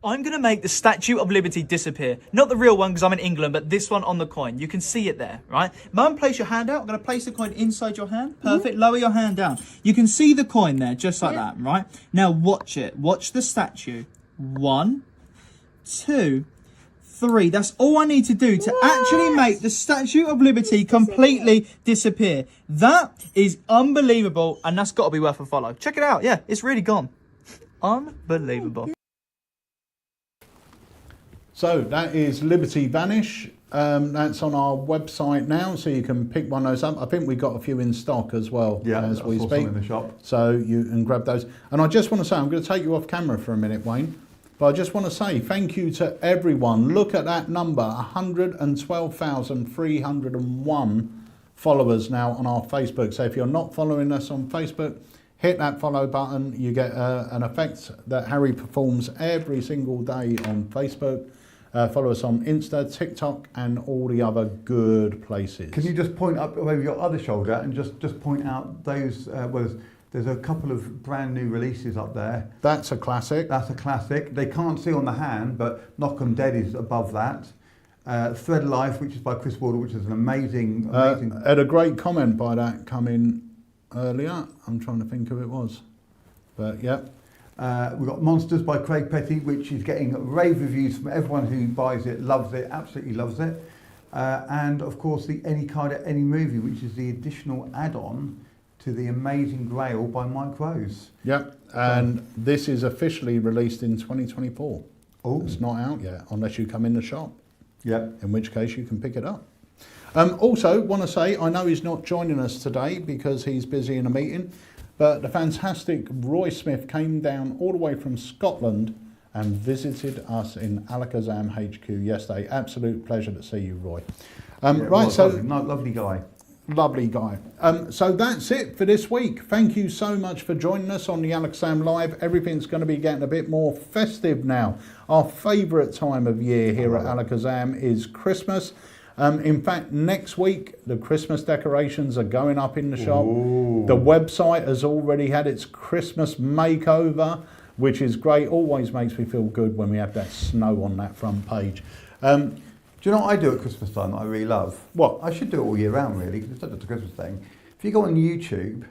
I'm going to make the Statue of Liberty disappear. Not the real one because I'm in England, but this one on the coin. You can see it there, right? Mum, place your hand out. I'm going to place the coin inside your hand. Perfect. Lower your hand down. You can see the coin there, just like that, right? Now watch it. Watch the statue. 1, 2, 3. That's all I need to do to actually make the Statue of Liberty completely disappear. That is unbelievable, and that's got to be worth a follow. Check it out. Yeah, it's really gone. Unbelievable. So that is Liberty Vanish. That's on our website now, so you can pick one of those up. I think we've got a few in stock as well as we speak. In the shop. So you can grab those. And I just want to say, I'm going to take you off camera for a minute, Wayne. But I just want to say thank you to everyone. Look at that number, 112,301 followers now on our Facebook. So if you're not following us on Facebook, hit that follow button. You get an effect that Harry performs every single day on Facebook. Follow us on Insta, TikTok, and all the other good places. Can you just point up over your other shoulder and just point out those? There's a couple of brand new releases up there. That's a classic. That's a classic. They can't see on the hand, but Knock 'em Dead is above that. Thread Life, which is by Chris Wardle, which is an amazing. Had a great comment by that come in earlier. I'm trying to think who it was, but yeah. We've got Monsters by Craig Petty, which is getting rave reviews from everyone who buys it, loves it, absolutely loves it. And of course the Any Card at Any Movie, which is the additional add-on to the Amazing Grail by Mike Rose. Yep, and this is officially released in 2024. Oh, it's not out yet, unless you come in the shop. Yep. In which case you can pick it up. Also, want to say, I know he's not joining us today because he's busy in a meeting, but the fantastic Roy Smith came down all the way from Scotland and visited us in Alakazam HQ yesterday. Absolute pleasure to see you, Roy. Lovely guy. Lovely guy. So that's it for this week. Thank you so much for joining us on the Alakazam Live. Everything's going to be getting a bit more festive now. Our favourite time of year here at Alakazam is Christmas. In fact, next week, the Christmas decorations are going up in the shop. Ooh. The website has already had its Christmas makeover, which is great. Always makes me feel good when we have that snow on that front page. Do you know what I do at Christmas time that I really love? What? I should do it all year round, really, because it's not just a Christmas thing. If you go on YouTube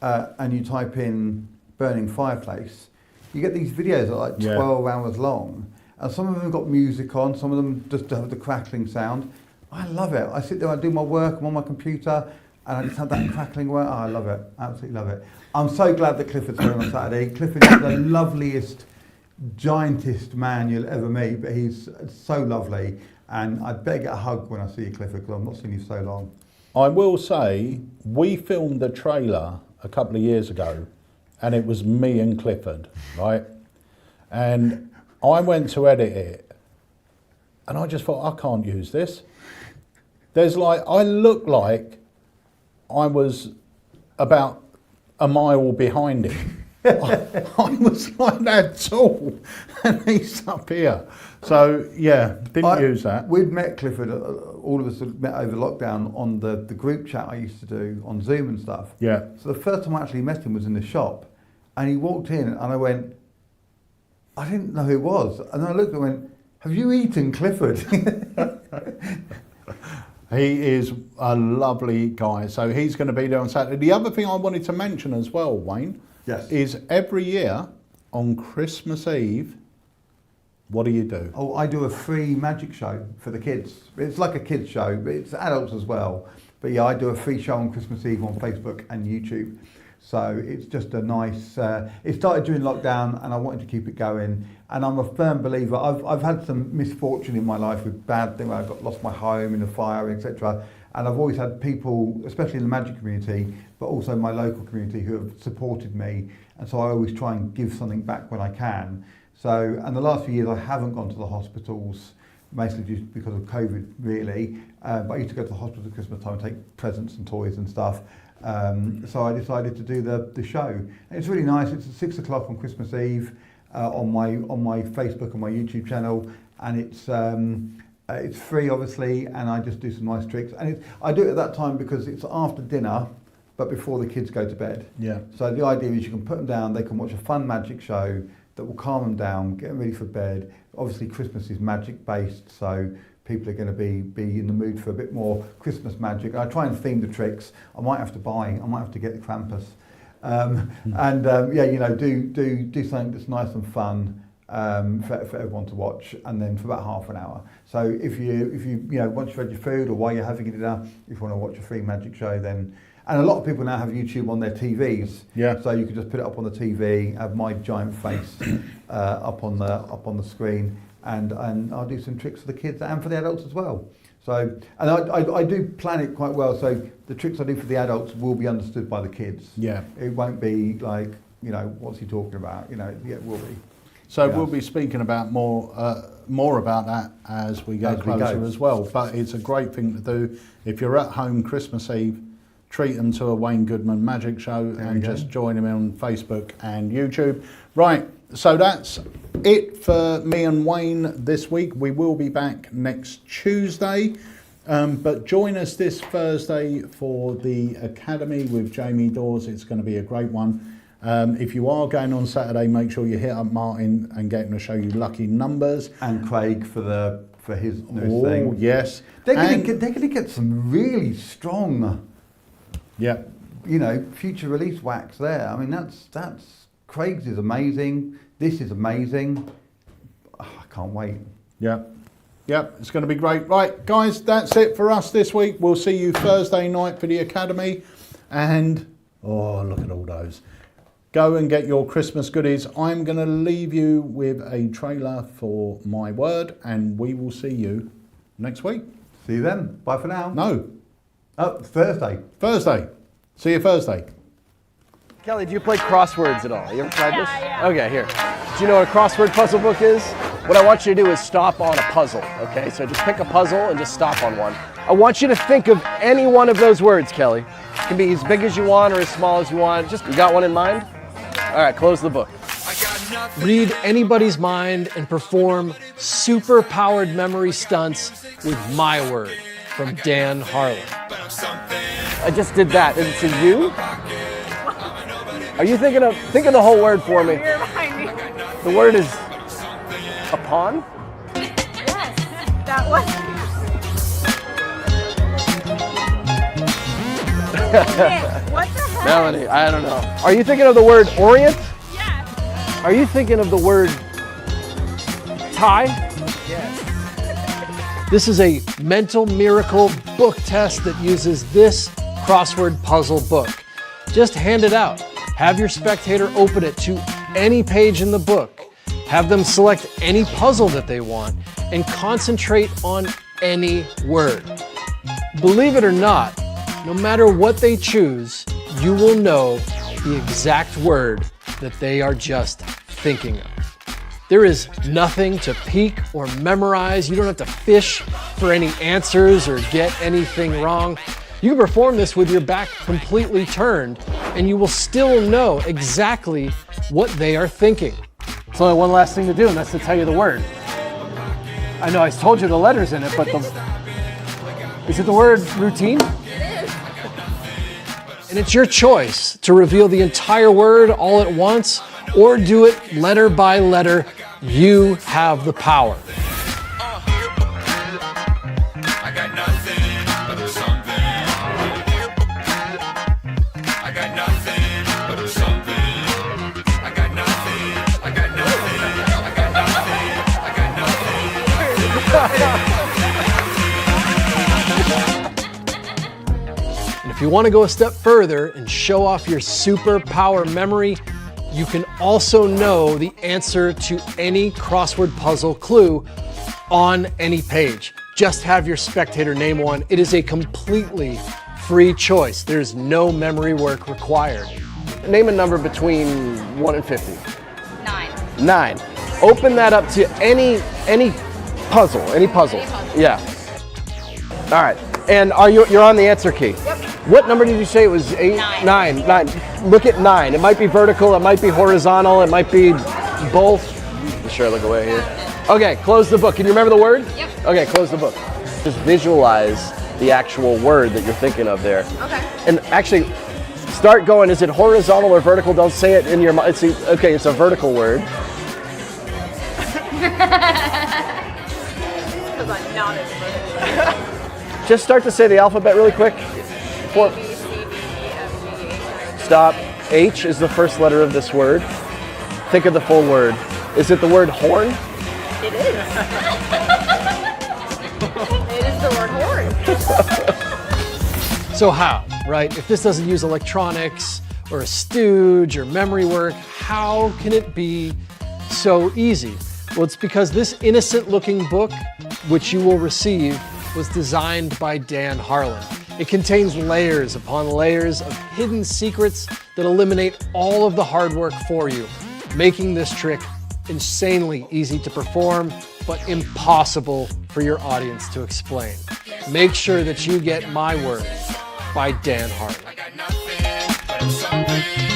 and you type in burning fireplace, you get these videos that are like 12 hours long. And some of them have got music on, some of them just have the crackling sound. I love it. I sit there, I do my work, I'm on my computer, and I just have that crackling work. Oh, I love it. Absolutely love it. I'm so glad that Clifford's here on Saturday. Clifford is the loveliest, giantest man you'll ever meet, but he's so lovely. And I'd better get a hug when I see you, Clifford, because I've not seen you so long. I will say, we filmed the trailer a couple of years ago, and it was me and Clifford, right? And I went to edit it, and I just thought, I can't use this. I look like I was about a mile behind him. I was like that tall, and he's up here. So yeah, didn't use that. We'd met Clifford, all of us had met over lockdown on the group chat I used to do on Zoom and stuff. Yeah. So the first time I actually met him was in the shop, and he walked in, and I went, I didn't know who it was, and I looked and went, have you eaten Clifford? He is a lovely guy, so he's going to be there on Saturday. The other thing I wanted to mention as well, Wayne, is every year on Christmas Eve, what do you do? Oh, I do a free magic show for the kids. It's like a kids show, but it's adults as well. But yeah, I do a free show on Christmas Eve on Facebook and YouTube. So it's just a nice, it started during lockdown and I wanted to keep it going. And I'm a firm believer, I've had some misfortune in my life with bad things, I lost my home in a fire, etc. And I've always had people, especially in the magic community, but also my local community, who have supported me. And so I always try and give something back when I can. So, and the last few years I haven't gone to the hospitals, mostly just because of COVID, really. But I used to go to the hospital at Christmas time and take presents and toys and stuff. So I decided to do the show. And it's really nice. It's at 6 o'clock on Christmas Eve on my Facebook and my YouTube channel, and it's free, obviously, and I just do some nice tricks. And I do it at that time because it's after dinner, but before the kids go to bed. Yeah. So the idea is you can put them down, they can watch a fun magic show that will calm them down, get them ready for bed. Obviously Christmas is magic based, so people are going to be in the mood for a bit more Christmas magic. I try and theme the tricks. I might have to get the Krampus. Yeah, you know, do something that's nice and fun for everyone to watch, and then for about half an hour. So if you know, once you've had your food or while you're having dinner, if you want to watch a free magic show, then. And a lot of people now have YouTube on their TVs. Yeah. So you can just put it up on the TV, have my giant face up on the screen, and I'll do some tricks for the kids and for the adults as well. So, and I do plan it quite well. So the tricks I do for the adults will be understood by the kids. Yeah. It won't be like, you know, what's he talking about? You know, yeah, it will be. So Yeah. we'll be speaking about more about that as we go closer as well. But it's a great thing to do if you're at home Christmas Eve. Treat them to a Wayne Goodman magic show and just join them on Facebook and YouTube. Right, so that's it for me and Wayne this week. We will be back next Tuesday, but join us this Thursday for the Academy with Jamie Dawes. It's going to be a great one. If you are going on Saturday, make sure you hit up Martin and get him to show you lucky numbers. And Craig for his new thing. Oh, yes. They're going to get some really strong, Yeah. you know, future release wax there. I mean, that's Craig's is amazing. This is amazing. Oh, I can't wait. Yeah. Yep, it's going to be great. Right, guys, that's it for us this week. We'll see you Thursday night for the Academy. And, oh, look at all those. Go and get your Christmas goodies. I'm going to leave you with a trailer for My Word, and we will see you next week. See you then. Bye for now. No, Oh, Thursday. Thursday. See you Thursday. Kelly, do you play crosswords at all? You ever tried this? Yeah. Okay, here. Do you know what a crossword puzzle book is? What I want you to do is stop on a puzzle, okay? So just pick a puzzle and just stop on one. I want you to think of any one of those words, Kelly. It can be as big as you want or as small as you want. Just, you got one in mind? All right, close the book. Read anybody's mind and perform super-powered memory stunts with My Word from Dan Harlan. I just did that. Is it to you? Are you think of the whole word for me? You're behind me. The word is a pawn? Yes, that was. What the heck? Melanie, I don't know. Are you thinking of the word orient? Yes. Are you thinking of the word tie? This is a mental miracle book test that uses this crossword puzzle book. Just hand it out. Have your spectator open it to any page in the book. Have them select any puzzle that they want and concentrate on any word. Believe it or not, no matter what they choose, you will know the exact word that they are just thinking of. There is nothing to peek or memorize. You don't have to fish for any answers or get anything wrong. You can perform this with your back completely turned, and you will still know exactly what they are thinking. There's only one last thing to do, and that's to tell you the word. I know I told you the letters in it, but is it the word routine? It is. And it's your choice to reveal the entire word all at once or do it letter by letter. You have the power. I got nothing but something. I got nothing but something. I got nothing. I got nothing. I got nothing. I got nothing. And if you want to go a step further and show off your superpower memory, you can also know the answer to any crossword puzzle clue on any page. Just have your spectator name one. It is a completely free choice. There's no memory work required. Name a number between 1 and 50. 9. 9. Open that up to any puzzle. Any puzzle. Yeah. All right. And you're on the answer key. Yep. What number did you say it was? 8? 9. 9. Look at 9. It might be vertical, it might be horizontal, it might be both. Sure, look away here. Okay, close the book. Can you remember the word? Yep. Okay, close the book. Just visualize the actual word that you're thinking of there. Okay. And actually, start going, is it horizontal or vertical? Don't say it in your mind. Okay, it's a vertical word. Because I'm not as emotional. Just start to say the alphabet really quick. A, B, C, D, E, F, G, H, I, J. Stop. H is the first letter of this word. Think of the full word. Is it the word horn? It is. It is the word horn. So how, right? If this doesn't use electronics or a stooge or memory work, how can it be so easy? Well, it's because this innocent looking book, which you will receive, was designed by Dan Harlan. It contains layers upon layers of hidden secrets that eliminate all of the hard work for you, making this trick insanely easy to perform, but impossible for your audience to explain. Make sure that you get My Word by Dan Harlan. I got nothing, but I'm something.